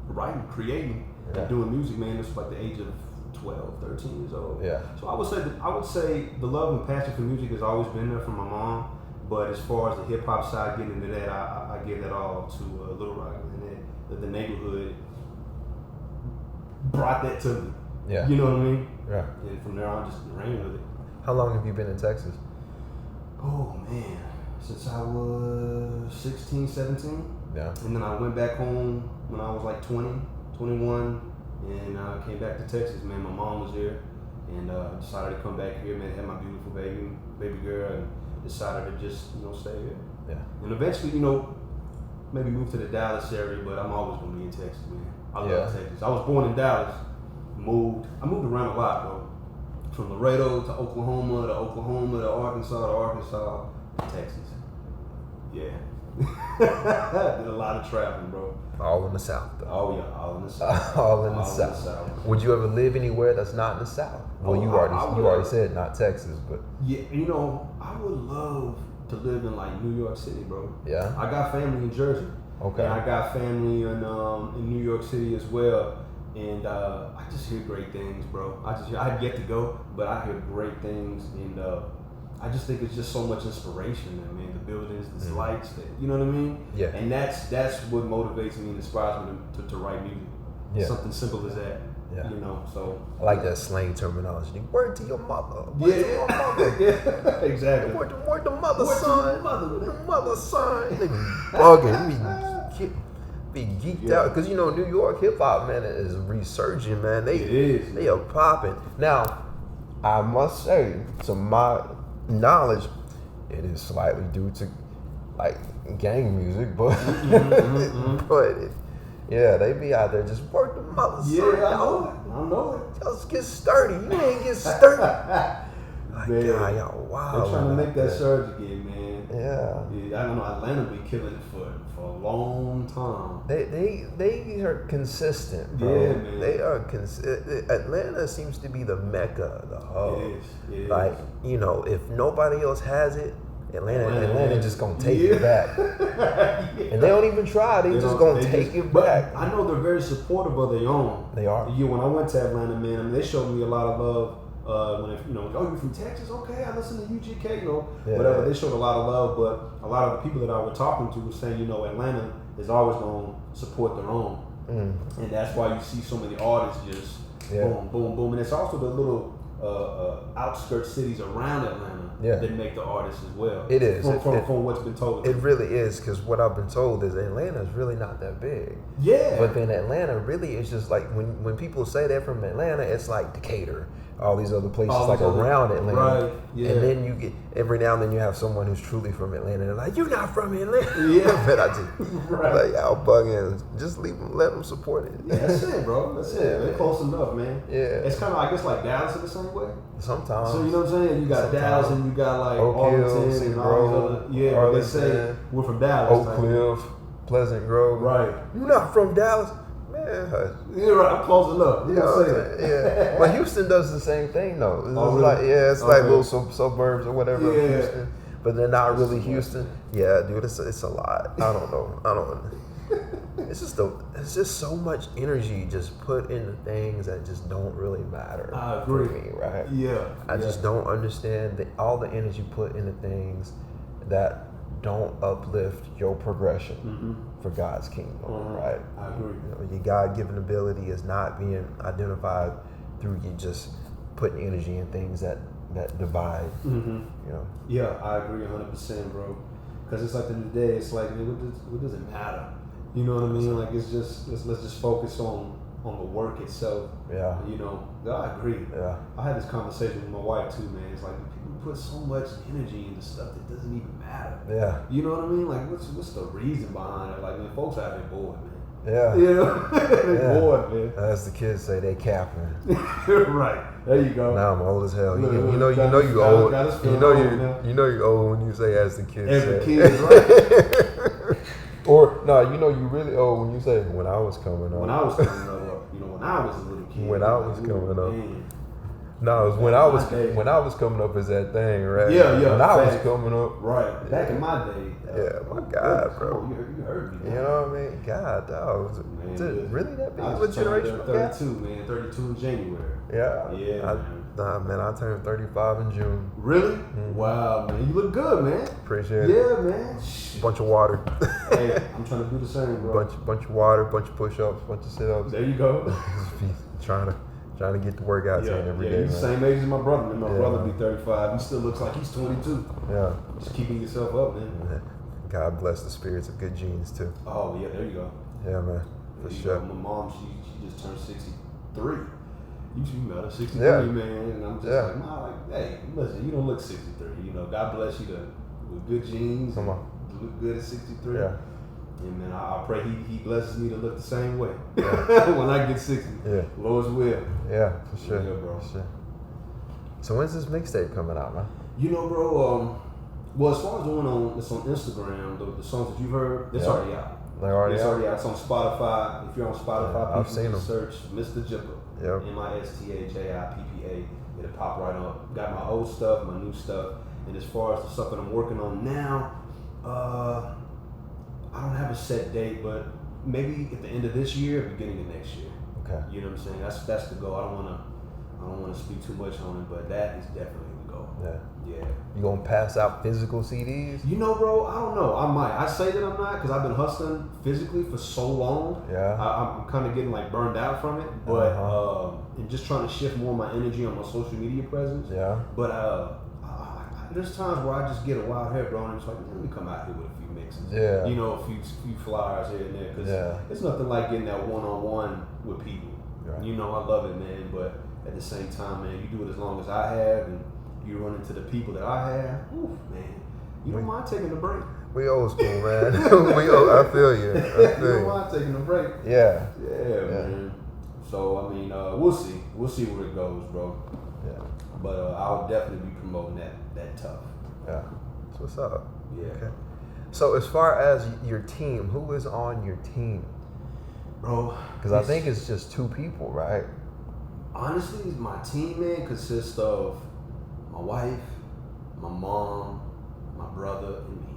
writing, creating, and doing music, man. This was like the age of 12, 13 years old. Yeah. So I would say the love and passion for music has always been there from my mom. But as far as the hip hop side, getting into that, I give that all to Little Rock, and the neighborhood brought that to me. Yeah. You know what I mean? Yeah. And from there on, just ran with it. How long have you been in Texas? Oh, man. Since I was 16, 17. Yeah. And then I went back home when I was like 20, 21, and I came back to Texas, man. My mom was here, and decided to come back here, man. Had my beautiful baby girl, and decided to just, stay here. Yeah. And eventually, maybe move to the Dallas area, but I'm always going to be in Texas, man. I love Texas. I was born in Dallas. I moved around a lot, though. From Laredo to Oklahoma to Arkansas to Texas. Yeah. Did a lot of traveling, bro. All in the South, though. Oh, yeah. All in the South. all in the South. Would you ever live anywhere that's not in the South? Well, you already said not Texas, but... Yeah, I would love to live in, like, New York City, bro. Yeah? I got family in Jersey. Okay. And I got family in New York City as well. And I just hear great things, bro. I've yet to go, but I hear great things. And I just think it's just so much inspiration there, man. The buildings, the lights, you know what I mean? Yeah. And that's what motivates me and inspires me to write music. Something simple as that. Yeah. You know, so I like that slang terminology. Word to your mother. Word to your mother. Yeah, exactly. Word to mother, Word to son. your mother, Word to man. mother, son. They be bugging. Be geeked out because New York hip hop, man, is resurging, man. They are popping. Now, I must say, to my knowledge, it is slightly due to like gang music, but they be out there just work the mother. Yeah, I know it. Just get sturdy. You ain't get sturdy. Like, God, y'all, wow. They're trying to make that surge again, man. Yeah. I don't know. Atlanta be killing it for a long time. They are consistent, bro. Yeah, man. They are Atlanta seems to be the mecca, the hub. It is. Like, if nobody else has it, Atlanta just gonna take it back. And they don't even try. They just gonna take it back. I know they're very supportive of their own. They are. Yeah, when I went to Atlanta, man, I mean, they showed me a lot of love. When you're from Texas, okay, I listen to UGK, whatever. They showed a lot of love, but a lot of the people that I was talking to were saying, Atlanta is always going to support their own, and that's why you see so many artists just boom, boom, boom, and it's also the little outskirts cities around Atlanta that make the artists as well. It is from what's been told. It really is, because what I've been told is Atlanta is really not that big. Yeah. But then Atlanta really is just like when people say they're from Atlanta, it's like Decatur, all these other places around Atlanta. Right. Yeah. And then you get every now and then you have someone who's truly from Atlanta. They're like, "You're not from Atlanta." Yeah. But I just like y'all bugging. Just leave them, let them support it. Yeah, that's it, bro. That's it. They're close enough, man. Yeah. It's kind of I guess like Dallas in the same way. Sometimes. So you know what I'm saying? You got Dallas and you got like Arlington and all these other. Yeah, but they say we're from Dallas. Oak Cliff, Pleasant Grove. Right. You're not from Dallas. Man, yeah, right. I'm close enough. You know what I'm saying? Yeah. But Houston does the same thing, though. It's really? like, it's like little suburbs or whatever of Houston. But they're not really Houston. Yeah, dude, it's a lot. I don't know. It's just so much energy just put into things that just don't really matter. I agree. For me, right? Yeah. I just don't understand all the energy put into things that don't uplift your progression for God's kingdom, right? I agree. Your God-given ability is not being identified through you just putting energy in things that divide. Yeah, I agree 100%, bro. Because it's like the end of the day, it's like, man, what does it matter? You know what I mean? Like, it's just let's just focus on the work itself. Yeah. I agree. Yeah. I had this conversation with my wife too, man. It's like people put so much energy into stuff that doesn't even matter. Yeah. You know what I mean? Like, what's the reason behind it? Like, man, folks out there bored, man. Yeah. They're bored, man. As the kids say, they capping. Right. There you go. Now I'm old as hell. You You know you old. You know you old when you say as the kids As the say. kids, right? Or no, you really old when you say when I was coming up. When I was coming up, when I was a little kid. When I was coming up. Man. No, it was when I was coming up as that thing, right? Yeah. When I was coming up. Right. Back in my day. Yeah, my God, bro. You heard me. You know what I mean? God, dog. Is it really that big of a generational gap? 32, man. 32 in January. Yeah. Yeah. I turned 35 in June. Really? Wow, man. You look good, man. Appreciate it. Yeah, man. Bunch of water. Hey, I'm trying to do the same, bro. Bunch of water, bunch of push-ups, bunch of sit-ups. There you go. trying to get the workouts in every day. He's the same age as my brother. Man. My brother be 35. He still looks like he's 22. Yeah. Just keeping yourself up, man. God bless the spirits of good genes too. Oh yeah, there you go. Yeah, man. For sure. My mom, she just turned 63. You should be about 63, man. And I'm just like, Mom, hey, listen, you don't look 63. God bless you with good genes. Come on. You look good at 63. Yeah. And man, I pray he blesses me to look the same way when I get 60. Yeah. Lord's will. Yeah, for sure. Yeah, bro. For sure. So when's this mixtape coming out, man? Bro, well, as far as it's on Instagram, the songs that you've heard, it's already out. They're already out? It's on Spotify. If you're on Spotify, I've seen them. Search Mista Jippa. Yep. MistaJippa. It'll pop right up. Got my old stuff, my new stuff. And as far as the stuff that I'm working on now, I don't have a set date, but maybe at the end of this year, beginning of next year. Okay. You know what I'm saying? That's the goal. I I don't want to speak too much on it, but that is definitely the goal. Yeah. You gonna pass out physical CDs? You know, bro, I don't know. I might. I say that I'm not because I've been hustling physically for so long. Yeah. I'm kind of getting like burned out from it, but and just trying to shift more of my energy on my social media presence. Yeah. But there's times where I just get a wild hair, bro, and it's like, let me come out here with a few mixes. Yeah. You know, a few flyers here and there, because it's nothing like getting that one-on-one with people. Right. You know, I love it, man, but at the same time, man, you do it as long as I have, and you run into the people that I have, oof, man, you don't mind taking a break. We old school, man. I feel you. You don't mind taking a break. Yeah, man. So, I mean, we'll see. We'll see where it goes, bro. Yeah. But I'll definitely be promoting that tough. Yeah. That's what's up. Yeah. Okay. So as far as your team, who is on your team? Bro. Because I think it's just 2 people, right? Honestly, my team, man, consists of my wife, my mom, my brother, and me.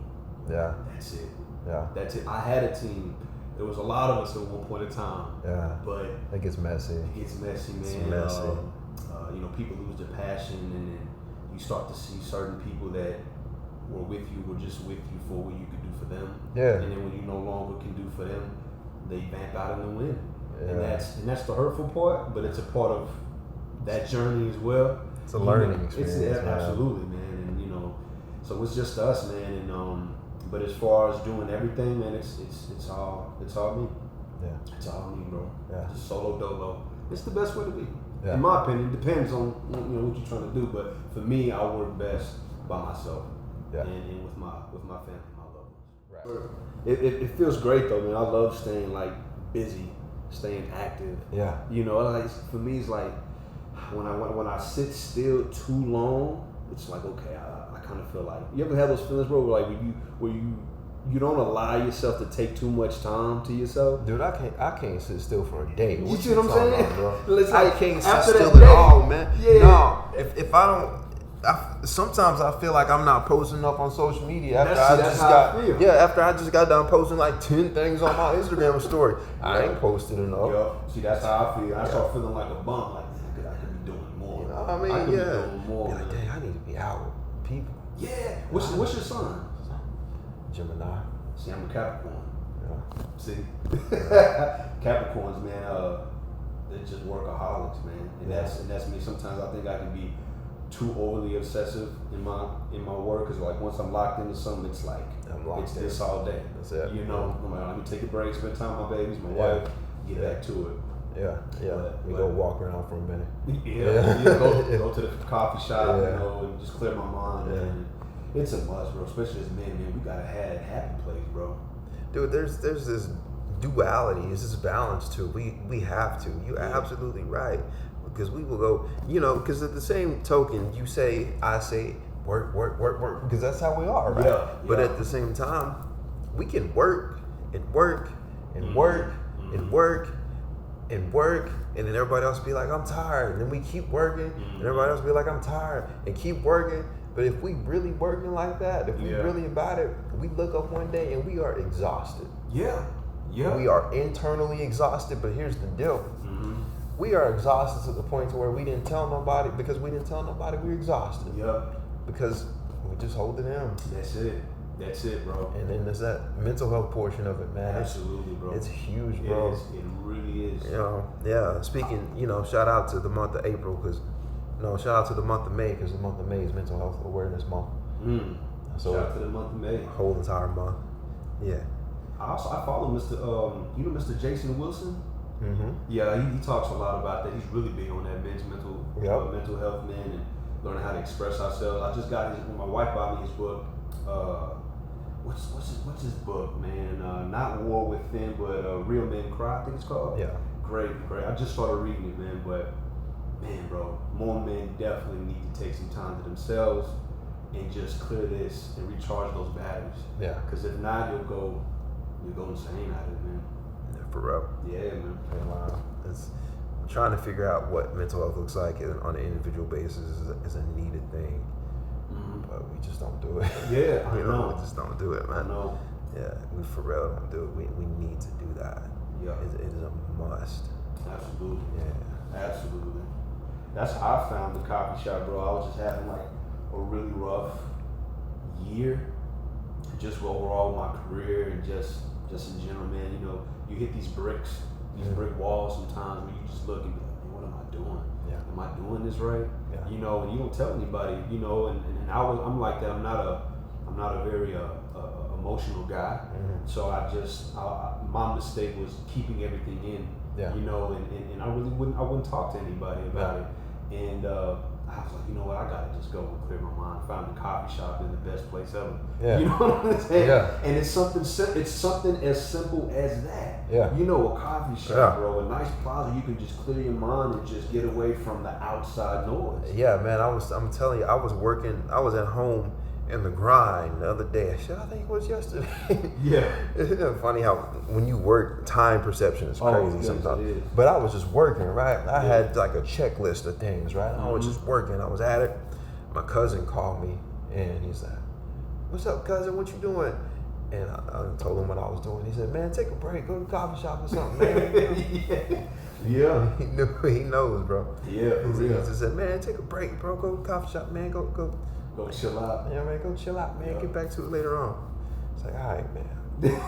Yeah. That's it. Yeah. That's it. I had a team. There was a lot of us at one point in time. Yeah. But it gets messy. It gets messy, man. It's messy. You know, people lose their passion, and then you start to see certain people that were with you were just with you for what you could do for them. Yeah. And then when you no longer can do for them, they vamp out in the wind. Yeah. And that's the hurtful part, but it's a part of that journey as well. It's a learning experience. Absolutely, man. And you know, so it's just us, man. And but as far as doing everything, man, it's all me. Yeah. It's all me, bro. Yeah. Just solo dolo. It's the best way to be. Yeah. In my opinion, it depends on what you're trying to do. But for me, I work best by myself. Yeah. And with my family, my loved ones. Right. It feels great though, man. I love staying like busy, staying active. Yeah. You know, like for me, it's like when I sit still too long, it's like okay, I kind of feel like you ever have those feelings, bro, where you don't allow yourself to take too much time to yourself. Dude, I can't sit still for a day. You see what I'm saying? About, bro? It's like I can't sit after still that at day, all, man. Yeah. No, if I don't. Sometimes I feel like I'm not posting up on social media after after I just got done posting like 10 things on my Instagram story. I ain't posted enough. Yeah. See, that's how I feel. I start feeling like a bum. Like I could be doing more. You know what I mean? I could be doing more. Be like, dang, I need to be out with people. Yeah. What's your son? Gemini. See, I'm a Capricorn. Yeah. See, Capricorns, man, they're just workaholics, man, and that's me. Sometimes I think I can be too overly obsessive in my work, because like once I'm locked into something, it's like it's this all day. That's it. You know, I'm like, let me take a break, spend time with my babies, my wife, get back to it. Yeah. We go walk around for a minute. Go to the coffee shop, you know, and just clear my mind. Yeah. And it's a must, bro. Especially as men, man, we gotta have a happy place, bro. Dude, there's this duality, there's this balance to it. We have to. You're absolutely right. Because we will go, you know, because at the same token, you say, I say, work, because that's how we are, right? Yeah. But at the same time, we can work and work and work and work and work, and then everybody else be like, I'm tired. And then we keep working, and everybody else be like, I'm tired, and keep working. But if we really working like that, if we really about it, we look up one day and we are exhausted. Yeah. We are internally exhausted, but here's the deal. We are exhausted to the point to where we didn't tell nobody, because we didn't tell nobody we're exhausted. Yep. Because we just hold it in. That's it, bro. And then there's that mental health portion of it, man. Absolutely, bro. It's huge, bro. It really is. You know, Speaking, you know, shout out to the month of April, shout out to the month of May, because the month of May is Mental Health Awareness Month. So shout out to the month of May. Whole entire month. Yeah. I follow Mr. Jason Wilson. Yeah, he talks a lot about that. He's really big on that mental health, man, and learning how to express ourselves. I just got my wife bought me his book. What's his book, man? Not War Within, but Real Men Cry, I think it's called. Yeah. Great. I just started reading it, man. But man, bro, more men definitely need to take some time to themselves and just clear this and recharge those batteries. Yeah. Because if not, you'll go insane out of it, man. For real. Yeah, man. It's trying to figure out what mental health looks like on an individual basis is a needed thing, but we just don't do it. Yeah, I know. We just don't do it, man. I know. Yeah, we for real don't do it. We need to do that. Yeah, it is a must. Absolutely. Yeah, absolutely. That's how I found the coffee shop, bro. I was just having like a really rough year, just overall with my career and just in general, man. You know, you hit these bricks, these brick walls sometimes where you just look and be like, man, what am I doing? Yeah. Am I doing this right? Yeah. You know, and you don't tell anybody. You know, and I'm like that. I'm not a very emotional guy. So my mistake was keeping everything in. Yeah. You know, and I really wouldn't talk to anybody about it. And I was like, you know what, I gotta just go and clear my mind. Found a coffee shop in the best place ever. Yeah. You know what I'm saying? Yeah. And it's something as simple as that. Yeah. You know, a coffee shop, bro, a nice plaza, you can just clear your mind and just get away from the outside noise. Yeah, man, I'm telling you, I was at home in the grind the other day. Shit, I think it was yesterday. Yeah. It's funny how when you work, time perception is crazy sometimes. But I was just working, right? I had like a checklist of things, right? I was just working. I was at it. My cousin called me and he's like, "What's up, cousin? What you doing?" And I told him what I was doing. He said, "Man, take a break. Go to the coffee shop or something, man." Yeah. He knows, bro. Yeah. He just said, "Man, take a break, bro. Go to the coffee shop, man. Go chill out." Yeah, man, go chill out, man. Yeah. Get back to it later on. It's like, all right, man.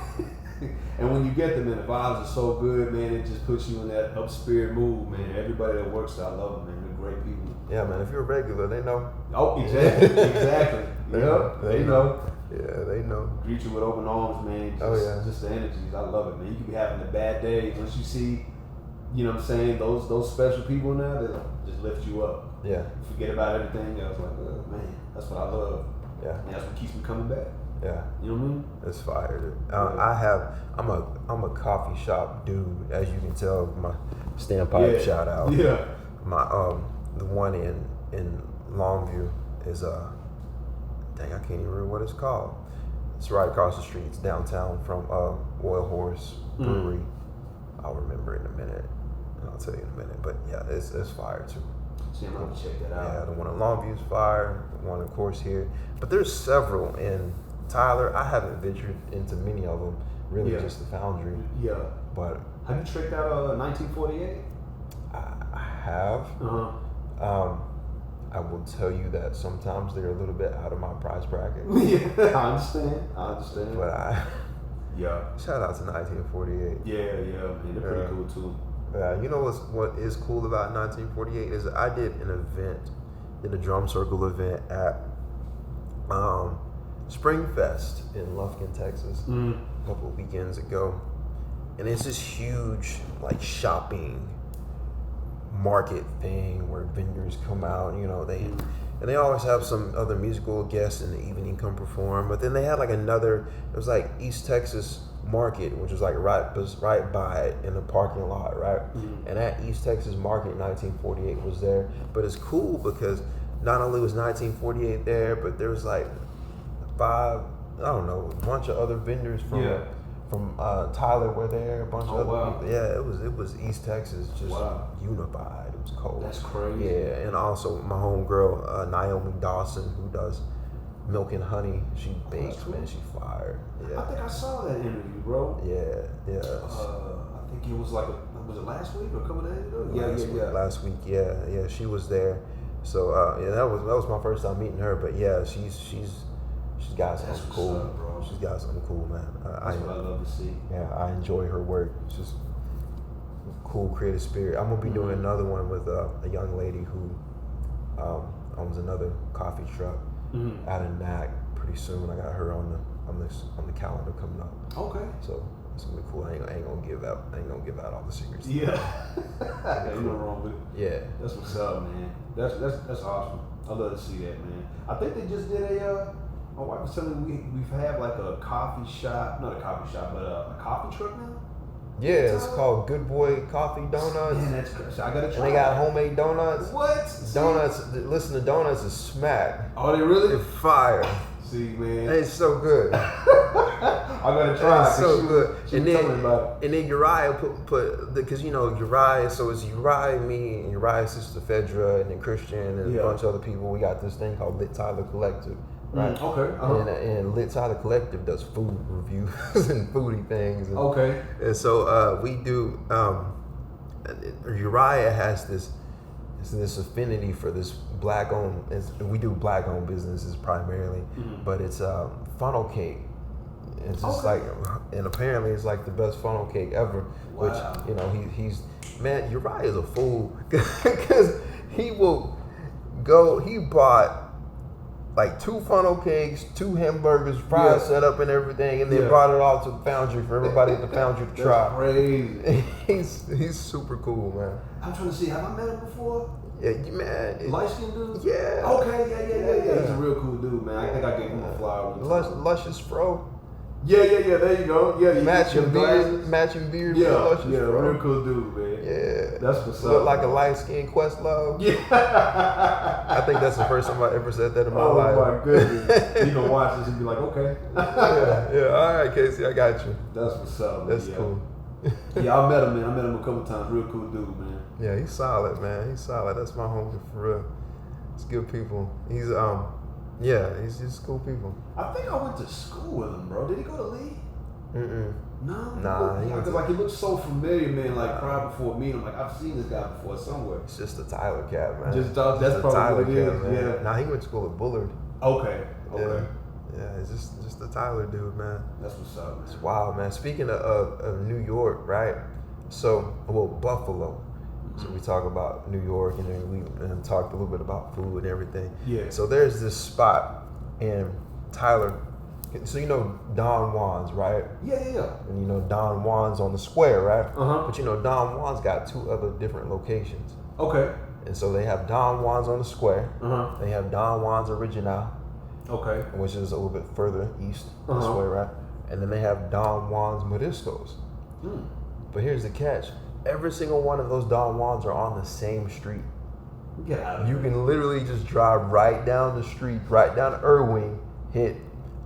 And when you get them, man, the vibes are so good, man. It just puts you in that up spirit mood, man. Everybody that works there, I love them, man. They're great people. Yeah, man. If you're a regular, they know. Oh, exactly. Exactly. Yeah, they know. Yeah, they know. Greet you with open arms, man. Just the energies. I love it, man. You can be having a bad day. Once you see, you know what I'm saying, those special people in there, they just lift you up. Yeah. Forget about everything else. Like, man, that's what I love. Yeah. And that's what keeps me coming back. Yeah. You know what I mean? It's fire, dude. I'm a coffee shop dude, as you can tell. My standpipe shout out. Yeah. My the one in Longview is dang, I can't even remember what it's called. It's right across the street. It's downtown from Oil Horse Brewery. I'll remember in a minute. And I'll tell you in a minute. But yeah, it's fire too. See, I'm gonna check that out. Yeah, the one in Longview's fire. The one, of course, here. But there's several in Tyler. I haven't ventured into many of them. Really, just the Foundry. Yeah. But have you checked out 1948? I have. I will tell you that sometimes they're a little bit out of my price bracket. Yeah, I understand. But shout out to 1948. Yeah, man, they're pretty cool too. You know what is cool about 1948 is I did an event, did a drum circle event at Springfest in Lufkin, Texas, a couple of weekends ago, and it's this huge like shopping market thing where vendors come out, you know, and they always have some other musical guests in the evening come perform, but then they had like it was like East Texas Market, which was like right by it in the parking lot, right? And that East Texas Market 1948 was there, but it's cool because not only was 1948 there, but there was like a bunch of other vendors from Tyler were there, a bunch of other people. Yeah, it was East Texas, just unified. It was cold. That's crazy. Yeah, and also my homegirl, Naomi Dawson, who does Milk and Honey, she bakes, cool. Man, she fired. Yeah. I think I saw that interview, bro. Yeah. I think it was was it last week or a couple days ago? Last week, yeah. She was there. So that was my first time meeting her. But yeah, she's got something cool. Up, bro. She's got something cool, man. That's what I love to see. Yeah, I enjoy her work. It's just cool, creative spirit. I'm gonna be doing another one with a young lady who owns another coffee truck out of Knack pretty soon. I got her on the calendar coming up. Okay. So it's gonna be cool. I ain't gonna give out all the secrets. Yeah. Ain't no wrong with it. Yeah. That's what's up, man. That's awesome. I love to see that, man. I think they just did my wife was telling me we've had like a coffee shop, not a coffee shop, but a coffee truck now. Yeah, it's called Good Boy Coffee Donuts. Man, that's crazy. I gotta try. And they got homemade donuts. What? Donuts. Listen, the donuts is smack. Oh, they really? They're fire. See, man. It's so good. I gotta try. It's so good. And then Uriah put because Uriah. So it's Uriah, me, and Uriah's sister Fedra, and then Christian, and a bunch of other people. We got this thing called Lit Tyler Collective. Right. Okay. And Lit Tyler Collective does food reviews and foodie things. And so we do. Uriah has this this affinity for this black-owned. We do black-owned businesses primarily, but it's funnel cake. It's just like, and apparently it's like the best funnel cake ever. Wow. Which, you know, he's man, Uriah's a fool because he bought like 2 funnel cakes, 2 hamburgers, fries set up and everything, and then brought it all to the foundry for everybody at the foundry to try. That's crazy. He's super cool, man. I'm trying to see, have I met him before? Yeah, man. Light-skinned dude? Yeah. Okay, yeah. He's a real cool dude, man. I think I gave him a flower. Luscious fro. Yeah. There you go. Yeah, matching beard. Yeah, Luscious fro. real cool dude, man. Yeah, that's what's up. Look like a light-skinned Questlove. Yeah. I think that's the first time I ever said that in my life. Oh my goodness. You can watch this and be like, okay. yeah. All right, Casey, I got you. That's what's up. That's cool. Yeah, I met him, man. I met him a couple times. Real cool dude, man. Yeah, he's solid, man. He's solid. That's my homie for real. It's good people. He's he's just cool people. I think I went to school with him, bro. Did he go to Lee? No. Nah. He looks so familiar, man. Like prior before meeting him, like I've seen this guy before somewhere. It's just a Tyler cat, man. That's probably Tyler what it is. man. Yeah. Nah, he went to school at Bullard. Okay. Yeah, it's just the Tyler dude, man. That's what's up, man. It's wild, man. Speaking of New York, right? So, Buffalo. So we talk about New York, and then we talked a little bit about food and everything. Yeah. So there's this spot in Tyler. So you know Don Juan's, right? Yeah. And you know Don Juan's on the square, right? But you know Don Juan's got 2 other different locations. Okay. And so they have Don Juan's on the square. They have Don Juan's Original. Okay. Which is a little bit further east this way, right? And then they have Don Juan's Moriscos. But here's the catch. Every single one of those Don Juans are on the same street. Get out of You can literally just drive right down the street, right down Irving, hit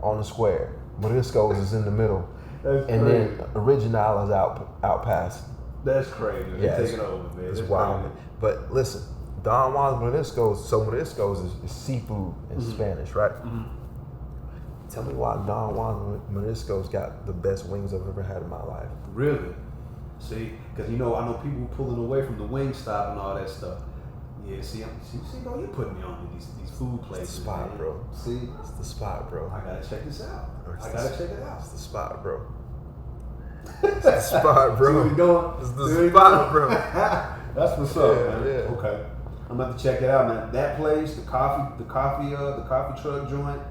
on the square. Moriscos is in the middle. That's and crazy. Then Original is out past. That's crazy. They're taking over, man. It's wild. Man. But listen, Don Juan's Moriscos, so Moriscos is seafood in Spanish, right? Tell me why Don Juan's Moriscos got the best wings I've ever had in my life. Really? See, because I know people pulling away from the wing stop and all that stuff. Yeah, see, bro, you putting me on these food places. It's the spot, man. bro. See, it's the spot, bro. I gotta check this out. It's the spot, bro. It's the spot, bro. See where we going? It's the spot, bro. That's what's up, man. Yeah. Okay, I'm gonna have to check it out, man. That place, the coffee truck joint.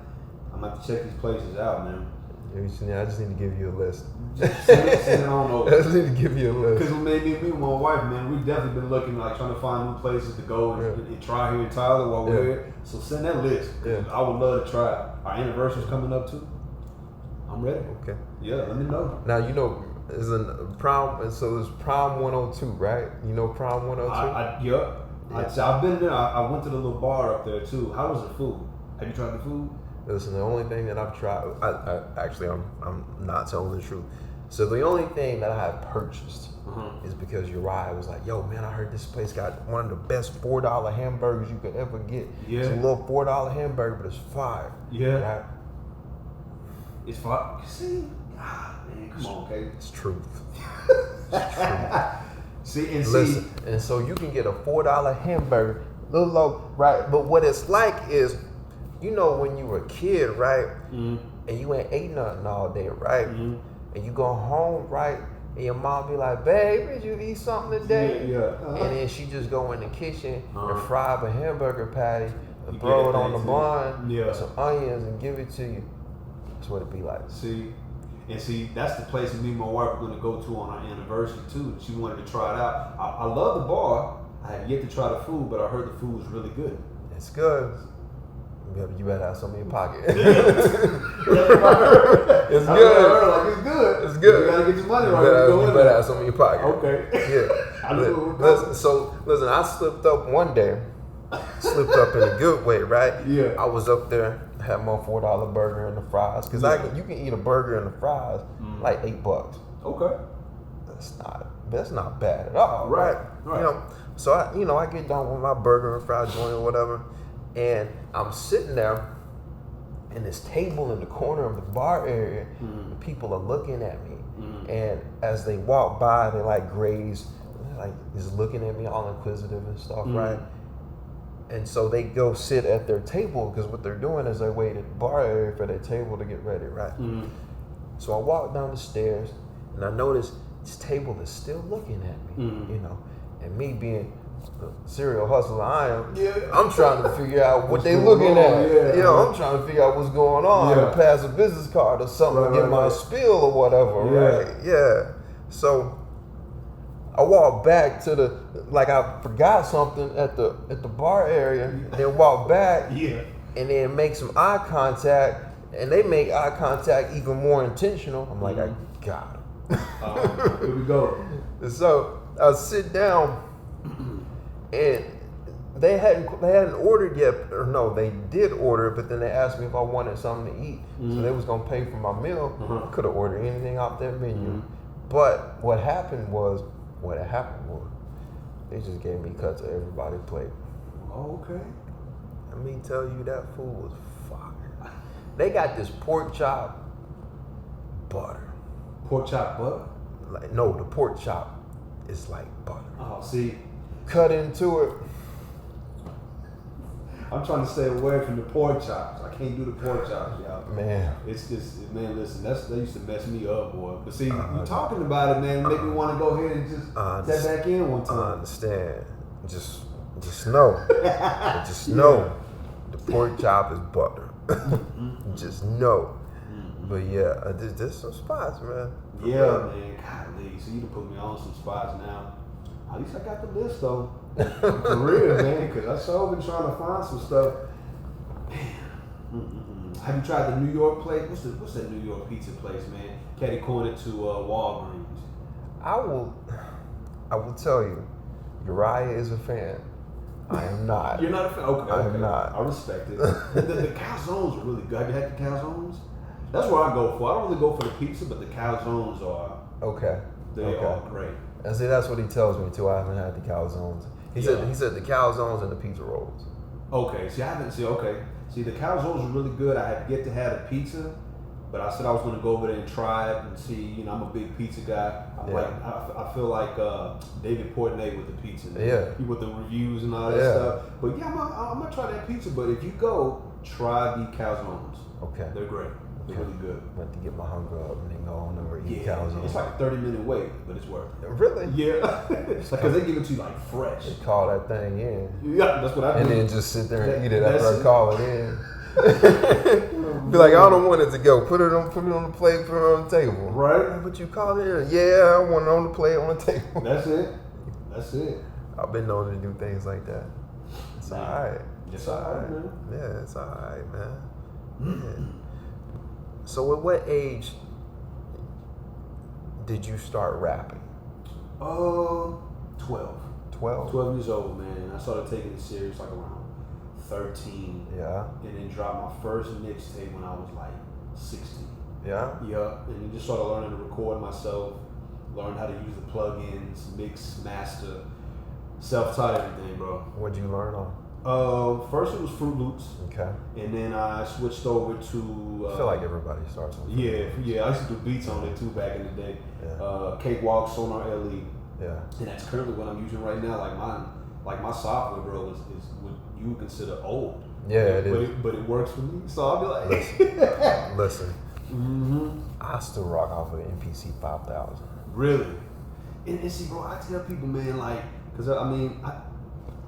I'm gonna have to check these places out, man. I just need to give you a list. Send it on over. I just need to give you a list. Because me and my wife, man, we've definitely been looking, like trying to find new places to go and try here in Tyler while we're here. So send that list. I would love to try it. Our anniversary's coming up too. I'm ready. Okay. Yeah, let me know. Now you know there's prom. So there's prom 102, right? You know prom 102. I've been there. I went to the little bar up there too. How was the food? Have you tried the food? Listen, the only thing that I've tried, I'm not telling the truth. So the only thing that I have purchased is because Uriah was like, yo, man, I heard this place got one of the best $4 hamburgers you could ever get. Yeah. It's a little $4 hamburger, but it's fire. Yeah. Right? It's fire. See? Man, come on, okay? It's truth. It's truth. Listen, and so you can get a $4 hamburger, little low, right? But what it's like is, you know, when you were a kid, right? And you ain't ate nothing all day, right? And you go home, right? And your mom be like, babe, did you eat something today? Yeah. And then she just go in the kitchen and fry up a hamburger patty and throw it on the bun with some onions and give it to you. That's what it be like. See, that's the place me and my wife were going to go to on our anniversary too. She wanted to try it out. I love the bar. I had yet to try the food, but I heard the food was really good. It's good. You better have some in your pocket. It's good. It's good. It's good. You gotta get your money right. You better have some in your pocket. Okay. Yeah. Listen, I slipped up one day. Slipped up in a good way, right? Yeah. I was up there, had my $4 burger and the fries. Because you can eat a burger and the fries like $8. Okay. That's not bad at all. Right. You know, so I get done with my burger and fry joint or whatever. And I'm sitting there in this table in the corner of the bar area, and people are looking at me. And as they walk by, they like graze, like just looking at me all inquisitive and stuff, right? And so they go sit at their table because what they're doing is they wait at the bar area for their table to get ready, right? Mm-hmm. So I walk down the stairs and I notice this table is still looking at me, you know, and me being the serial hustler I am, I'm trying to figure out what they looking at. You know, I'm trying to figure out what's going on. To pass a business card or something to get my spiel or whatever, right? Yeah. So I walk back to the, like I forgot something at the bar area, then walk back and then make some eye contact, and they make eye contact even more intentional. I'm like, I got him. Here we go. So I sit down and they hadn't ordered yet, or no, they did order, but then they asked me if I wanted something to eat. So they was gonna pay for my meal. I could have ordered anything off their menu. But what happened was, they just gave me cuts of everybody's plate. Oh, okay. Let me tell you, that food was fire. They got this pork chop butter. Pork chop butter? Like, no, the pork chop is like butter. Oh, see. Cut into it. I'm trying to stay away from the pork chops. I can't do the pork chops, y'all. Man. It's just, man, listen, that used to mess me up, boy. But see, you talking about it, man, make me want to go ahead and just step back in one time. I understand. Just know. Just know. The pork chop is butter. Just know. But yeah, there's some spots, man. Yeah, man. Golly. So you done put me on some spots now. At least I got the list, though. For real, man, because I sure been trying to find some stuff. Man. Have you tried the New York place? What's that New York pizza place, man? Catty corner to Walgreens. I will tell you, Uriah is a fan. I am not. You're not a fan? Okay. I am not. I respect it. The calzones are really good. Have you had the calzones? That's what I go for. I don't really go for the pizza, but the calzones are. Okay. They are great. And see, that's what he tells me too. I haven't had the calzones. He said the calzones and the pizza rolls. Okay. See, I haven't. See, the calzones are really good. I had yet to have the pizza, but I said I was going to go over there and try it and see. You know, I'm a big pizza guy. I feel like David Portnoy with the pizza. With the reviews and all that stuff. But yeah, I'm gonna try that pizza. But if you go, try the calzones. Okay. They're great. They're really good. Went to get my hunger up and then go on over and eat calzones. It's like a 30-minute wait, but it's worth it. Really? Yeah. Because they give it to you like fresh. They call that thing in. Yeah, that's what I do. And then just sit there and eat it after I call it in. Be like, I don't want it to go. Put it on the plate, put it on the table. Right. But you call it in. Yeah, I want it on the plate, on the table. That's it. I've been known to do things like that. It's all right. It's all right, man. Yeah, it's all right, man. Yeah. So at what age did you start rapping? 12. 12 years old, man. I started taking it serious like around 13. Yeah. And then dropped my first mixtape when I was like 16. Yeah? Yeah. And then just started learning to record myself, learned how to use the plugins, mix, master, self-taught everything, bro. What'd you learn on? First it was Fruit Loops. Okay. And then I switched over to... I feel like everybody starts on Fruit Loops. Yeah. I used to do beats on it too back in the day. Yeah. Cakewalk, Sonar LE. Yeah. And that's currently what I'm using right now. Like my software, bro, is what you would consider old. Yeah, it is. But it works for me. So I'll be like... Listen. I still rock off of the MPC 5000. Really? And see, bro, I tell people, man, like... Because, I mean...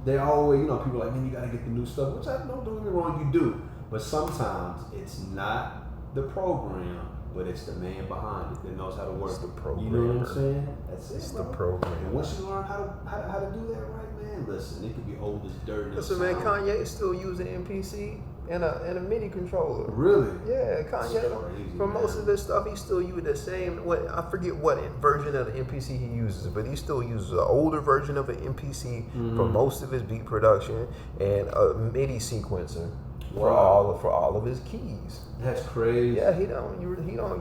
They always, people are like, man, you gotta get the new stuff, which I don't get me wrong, you do. But sometimes it's not the program, but it's the man behind it that knows how to work. It's the program. You know what I'm saying? That's it. It's bro. The program. And once you learn how to do that right, man, listen, it could be old as dirt. Listen, man, Kanye is still using MPC and a MIDI controller. Really? Yeah, Kanye. For most of his stuff, he still uses the same. I forget what version of the MPC he uses, but he still uses an older version of an MPC for most of his beat production and a MIDI sequencer for all of his keys. That's crazy. Yeah, he don't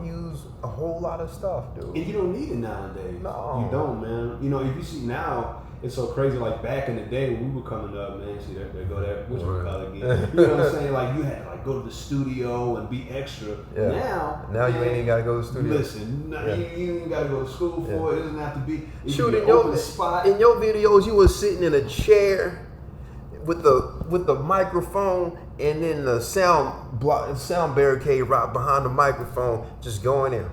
use a whole lot of stuff, dude. And you don't need it nowadays. No, you don't, man. If you see now. It's so crazy, like back in the day when we were coming up, man, see there go that, which one color again? You know what I'm saying? Like you had to like go to the studio and be extra. Yeah. Now you ain't even gotta go to the studio. Listen, you ain't gotta go to school for it. It doesn't have to be. Shoot, in your videos, you was sitting in a chair with the microphone and then the sound barricade right behind the microphone, just going in.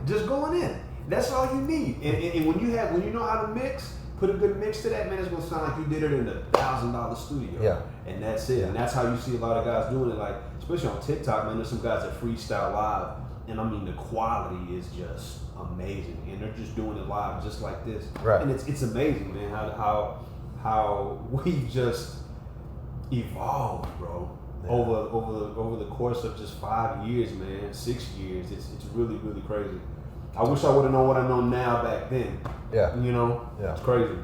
That's all you need. And when you know how to mix, put a good mix to that, man, it's gonna sound like you did it in a $1,000 studio. Yeah. And that's it. And that's how you see a lot of guys doing it. Like, especially on TikTok, man, there's some guys that freestyle live, and I mean the quality is just amazing. And they're just doing it live just like this. Right. And it's amazing, man, how we've just evolved, bro. Yeah. Over the course of just 5 years, man, 6 years. It's really, really crazy. I wish I would have known what I know now back then. Yeah. You know? Yeah. It's crazy.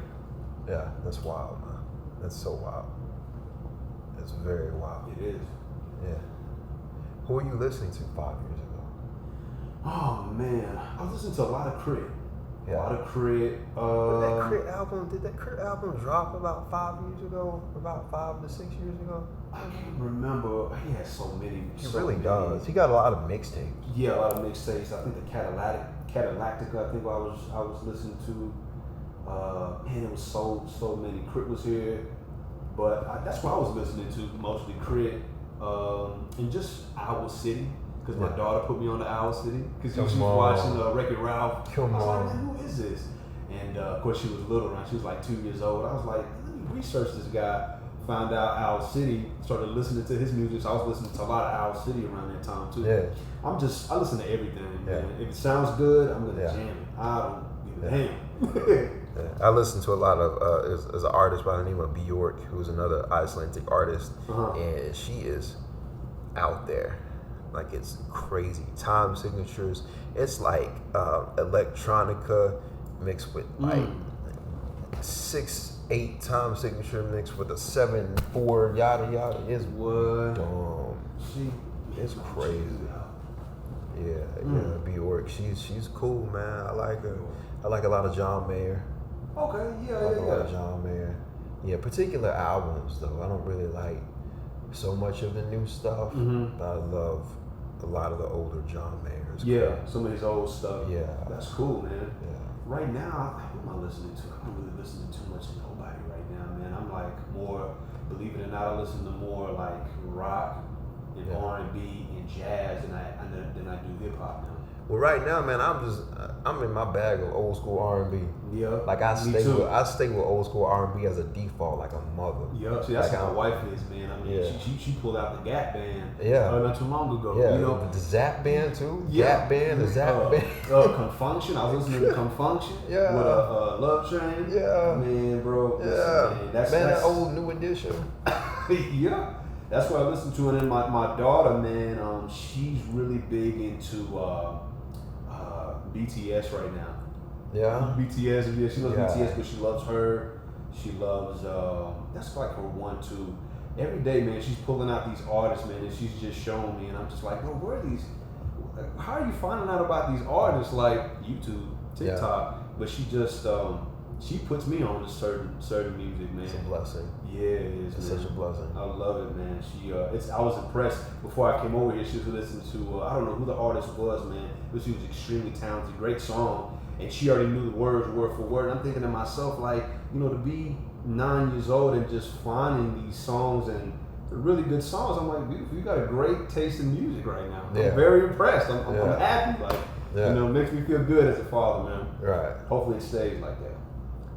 Yeah, that's wild, man. That's so wild. It's very wild. It is. Yeah. Who were you listening to 5 years ago? Oh, man. I was listening to a lot of Crit. Yeah. A lot of Crit. Did that Crit album drop about 5 years ago? About 5 to 6 years ago? I can't remember. He has so many. He really does. He got a lot of mixtapes. Yeah, a lot of mixtapes. I think the Catalactica, I think I was listening to. Man, it was so many. Crit was here. But that's what I was listening to, mostly Crit. And just Owl City. Because my daughter put me on the Owl City. Because she was watching Wreck-It Ralph. I was like, man, who is this? And of course, she was little, right? She was like 2 years old. I was like, let me research this guy. Found out Owl City. Started listening to his music. So I was listening to a lot of Owl City around that time too. Yeah. I listen to everything, man. Yeah. If it sounds good, I'm gonna jam it. I don't give a damn. I listen to a lot of there's an artist by the name of Bjork, who's another Icelandic artist, and she is out there. Like, it's crazy. Time signatures. It's like electronica mixed with like 6/8 time signature mixed with a 7/4 yada yada. It's dumb. It's crazy. Yeah, Bjork. She's cool, man. I like her. I like a lot of John Mayer. Okay, yeah. A lot of John Mayer. Yeah, particular albums though. I don't really like so much of the new stuff, but I love a lot of the older John Mayers. Yeah, some of his old stuff. Yeah. That's cool, man. Yeah. Right now, who am I listening to? I'm not really listening to too much of nobody right now, man. I'm like more, believe it or not, I listen to more like rock and R&B and jazz than I do hip hop now. Well, right now, man, I'm in my bag of old school R&B. Yeah. Like I stay with old school R&B as a default, like a mother. Yeah. See, that's like how my wife is, man. I mean, she pulled out the Gap Band. Yeah. Not too long ago. Yeah. You know, the Zap Band too. Yeah. Gap Band, the Zap Band. Confunction. I was listening to Confunction. Yeah. With Love Train. Yeah. Man, bro. Yeah. Listen, man, that's that old New Edition. Yeah. That's what I listen to. And then my daughter, man, she's really big into BTS right now. Yeah. BTS, yeah, she loves BTS, but she loves her. She loves, that's like her 1-2. Every day, man, she's pulling out these artists, man, and she's just showing me, and I'm just like, bro, where are these? How are you finding out about these artists like YouTube, TikTok? Yeah. But she just, she puts me on to certain music, man. It's a blessing. Yeah, it is. It's man. such a blessing. I love it, man. I was impressed before I came over here. She was listening to, I don't know who the artist was, man, but she was extremely talented, great song, and she already knew the words word for word. And I'm thinking to myself, like, you know, to be 9 years old and just finding these songs and really good songs, I'm like, beautiful. You got a great taste in music right now. Yeah. I'm very impressed. I'm happy. Like, you know, it makes me feel good as a father, man. Right. Hopefully it stays like that.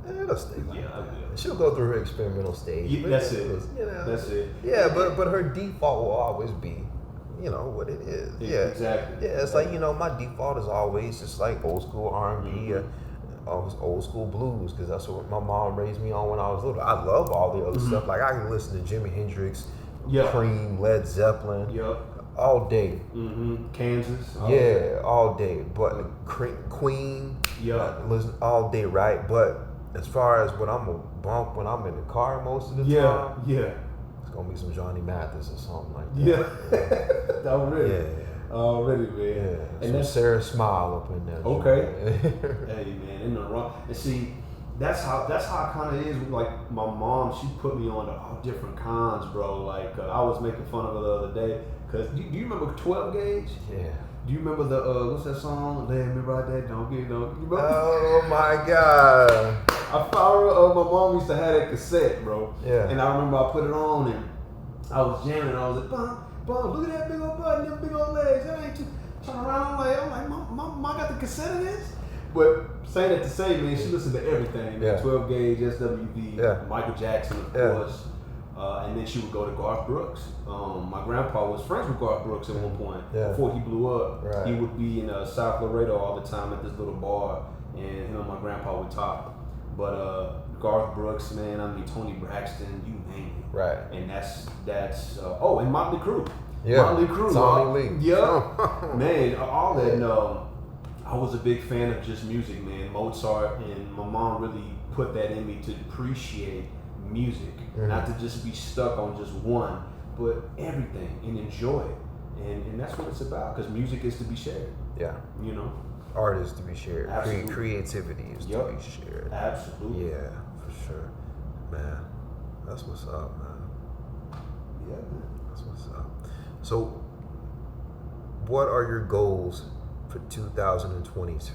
It'll stay like that. Yeah. She'll go through her experimental stage. Yeah, that's it. You know, that's it. Yeah, but her default will always be, you know, what it is. Yeah, exactly. Yeah, it's like, you know, my default is always just like old school R&B, old school blues, because that's what my mom raised me on when I was little. I love all the other stuff. Like, I can listen to Jimi Hendrix, Cream, Led Zeppelin. All day. Kansas. All day. But Queen. Listen all day, right? But as far as what I'm gonna bump when I'm in the car most of the time, it's gonna be some Johnny Mathis or something like that. Already, man. And some Sarah Smile up in there. Okay. Hey, man, in the wrong. And see, that's how it kind of is. Like, my mom, she put me on to all different kinds, bro. Like, I was making fun of her the other day. Because do you remember 12 Gauge? Yeah. Do you remember the what's that song? Let me ride that donkey. Oh my God! I found my mom used to have that cassette, bro. Yeah. And I remember I put it on and I was jamming. And I was like, Bum, look at that big old butt and them big old legs. That ain't too. Turn around, I'm like, Mom, got the cassette of this. But saying it to say, man, she listened to everything. Yeah. 12 gauge, SWV, Michael Jackson, of course. And then she would go to Garth Brooks. My grandpa was friends with Garth Brooks at one point. Before he blew up. Right. He would be in South Laredo all the time at this little bar, and him and my grandpa would talk. But Garth Brooks, man, Tony Braxton, you name it. Right. And that's and Motley Crue. Yeah. Motley Crue. Tommy Lee. Yeah. Man, all that. And, I was a big fan of just music, man. Mozart, and my mom really put that in me to appreciate music, not to just be stuck on just one, but everything and enjoy it. And that's what it's about, because music is to be shared. Yeah. You know? Art is to be shared. Absolutely. Creativity is to be shared. Absolutely. Yeah, for sure. Man, that's what's up, man. Yeah, man. That's what's up. So, what are your goals for 2022?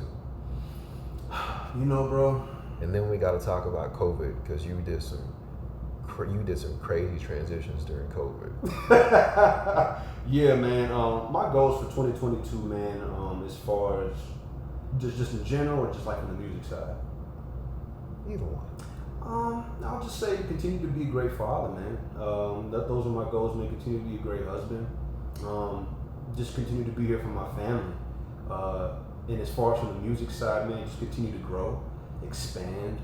You know, bro. And then we got to talk about COVID, because you did some crazy transitions during COVID. Yeah, man. My goals for 2022, man, as far as just in general, or just like on the music side? Either one. I'll just say continue to be a great father, man. Those are my goals, man. Continue to be a great husband. Just continue to be here for my family. And as far as from the music side, man, just continue to grow, expand,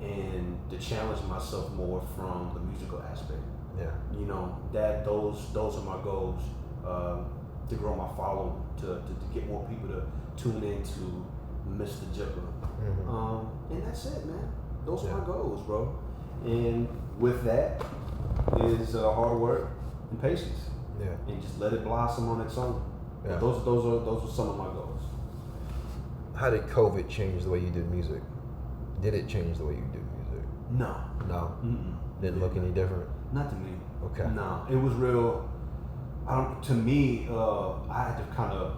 and to challenge myself more from the musical aspect. Yeah. You know, those are my goals, to grow my following, to get more people to tune into Mista Jippa. And that's it, man. Those are my goals, bro. And with that is hard work and patience. Yeah. And just let it blossom on its own. Yeah. Those are some of my goals. How did COVID change the way you did music? Did it change the way you did music? No. No? Mm-mm. Didn't look any different? Not to me. Okay. No. It was real. To me, I had to kind of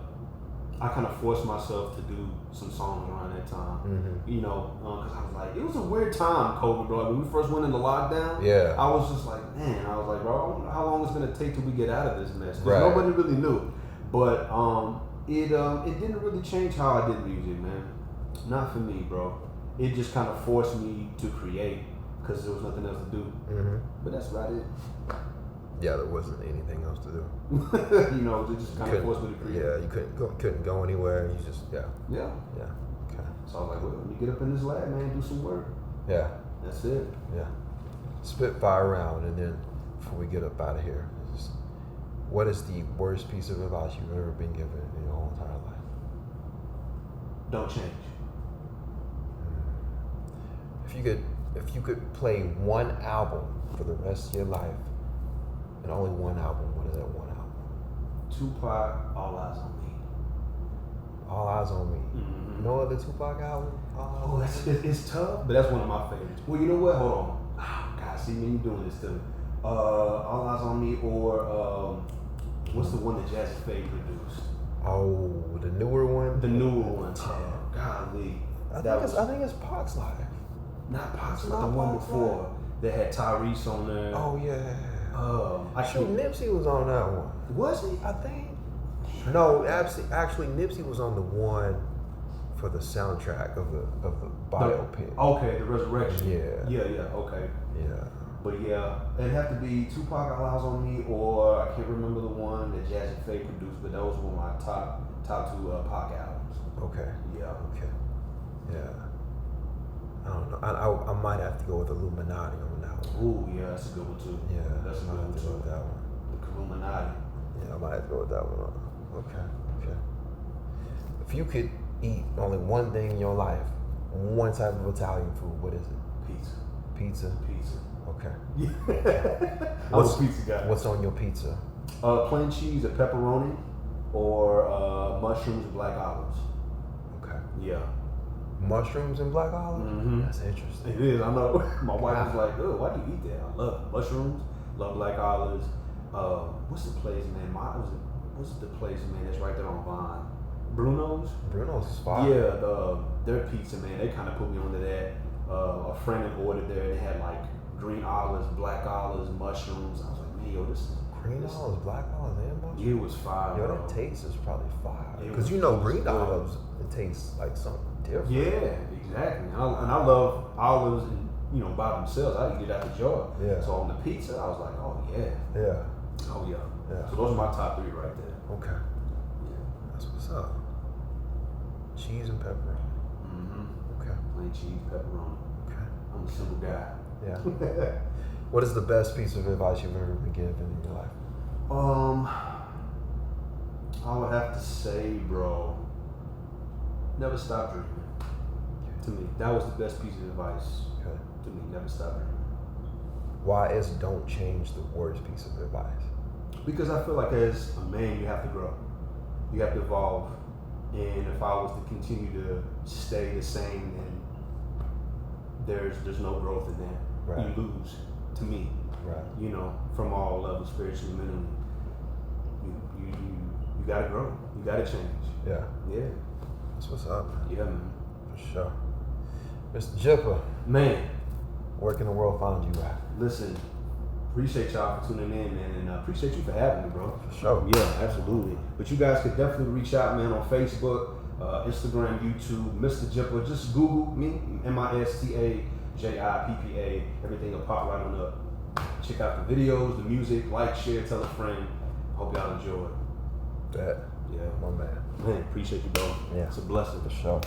forced myself to do some songs around that time. You know, because I was like, it was a weird time, COVID, bro. When we first went into lockdown, I was just like, man, I was like, bro, I don't know how long it's gonna take till we get out of this mess. Because nobody really knew. But it didn't really change how I did music, man. Not for me, bro. It just kind of forced me to create because there was nothing else to do. But that's about it. Yeah, there wasn't anything else to do. You know, it just kind of forced me to create. Yeah, you couldn't go anywhere. You just Yeah. Okay. So I was like, well, let me get up in this lab, man, do some work. Yeah. That's it. Yeah. Spitfire round, and then before we get up out of here, what is the worst piece of advice you've ever been given in your whole entire life? Don't change. If you could play one album for the rest of your life, and only one album, what is that one album? Tupac, All Eyes on Me. All Eyes on Me. No other Tupac album? It's tough, but that's one of my favorites. Well, you know what? Hold on. Oh, God, see me, you doing this to me. All Eyes on Me, or what's the one that Jazzy Faye produced? Oh, the newer one? The newer one. Golly. I think it's Pac's Life. Not Pac's Life, the one before that had Tyrese on there. Oh, yeah. Nipsey was on that one. Was he? I think. No, actually, Nipsey was on the one for the soundtrack of the biopic. Okay, the Resurrection. Yeah. Okay. Yeah. But yeah, it'd have to be Tupac, All Eyes on Me, or I can't remember the one that Jazzy Faye produced, but that was one of my top two Pac albums. Okay. Yeah. Okay. Yeah. I don't know. I might have to go with Illuminati on that one. Ooh, yeah, that's a good one too. Yeah, that's a good one too. Go with that one. The Illuminati. Yeah, I might have to go with that one. Okay. If you could eat only one thing in your life, one type of Italian food, what is it? Pizza. Okay. Yeah. I'm a pizza guy. What's on your pizza? Plain cheese, a pepperoni, or mushrooms and black olives. Okay. Yeah. Mushrooms and black olives? That's interesting. It is, I know. My wife was like, oh, why do you eat that? I love mushrooms, love black olives. What's the place, man? What's the place, man, that's right there on Vine? Bruno's. Bruno's is fire. Yeah, their pizza, man, they kind of put me onto that. A friend had ordered there, and they had like green olives, black olives, mushrooms. I was like, man, yo, this is green olives, black olives, and mushrooms. Yeah, it was fire. Yo, bro. that taste is probably fire. Because you know, green olives, it tastes like something different. Yeah, exactly. And I love olives, and by themselves, I eat it out the jar. Yeah. So on the pizza, I was like, oh yeah. Yeah. Oh yeah. Yeah. So those are my top 3 right there. Okay. Yeah. That's what's up. Cheese and pepperoni. Mm-hmm. Okay. Plain cheese, pepperoni. Okay. I'm a simple guy. Yeah. What is the best piece of advice you've ever been given in your life? I would have to say, bro, never stop dreaming. To me, that was the best piece of advice. Okay. To me, never stop dreaming. Why is don't change the worst piece of advice? Because I feel like as a man, you have to grow. You have to evolve. And if I was to continue to stay the same, then there's no growth in that. Right. You lose, to me. Right. From all levels, spiritually, mentally. You gotta grow. You gotta change. Yeah. Yeah. That's what's up, man. Yeah, man. For sure. Mr. Jippa, Man, where can the world find you at? listen, appreciate y'all for tuning in, man, and appreciate you for having me, bro. For sure. Yeah, absolutely. But you guys could definitely reach out, man, on Facebook, Instagram, YouTube, Mr. Jippa. Just Google me, MistaJippa. Everything will pop right on up. Check out the videos, the music, like, share, tell a friend. Hope y'all enjoy. That. Yeah. My man. Man, appreciate you, bro. Yeah. It's a blessing. For sure.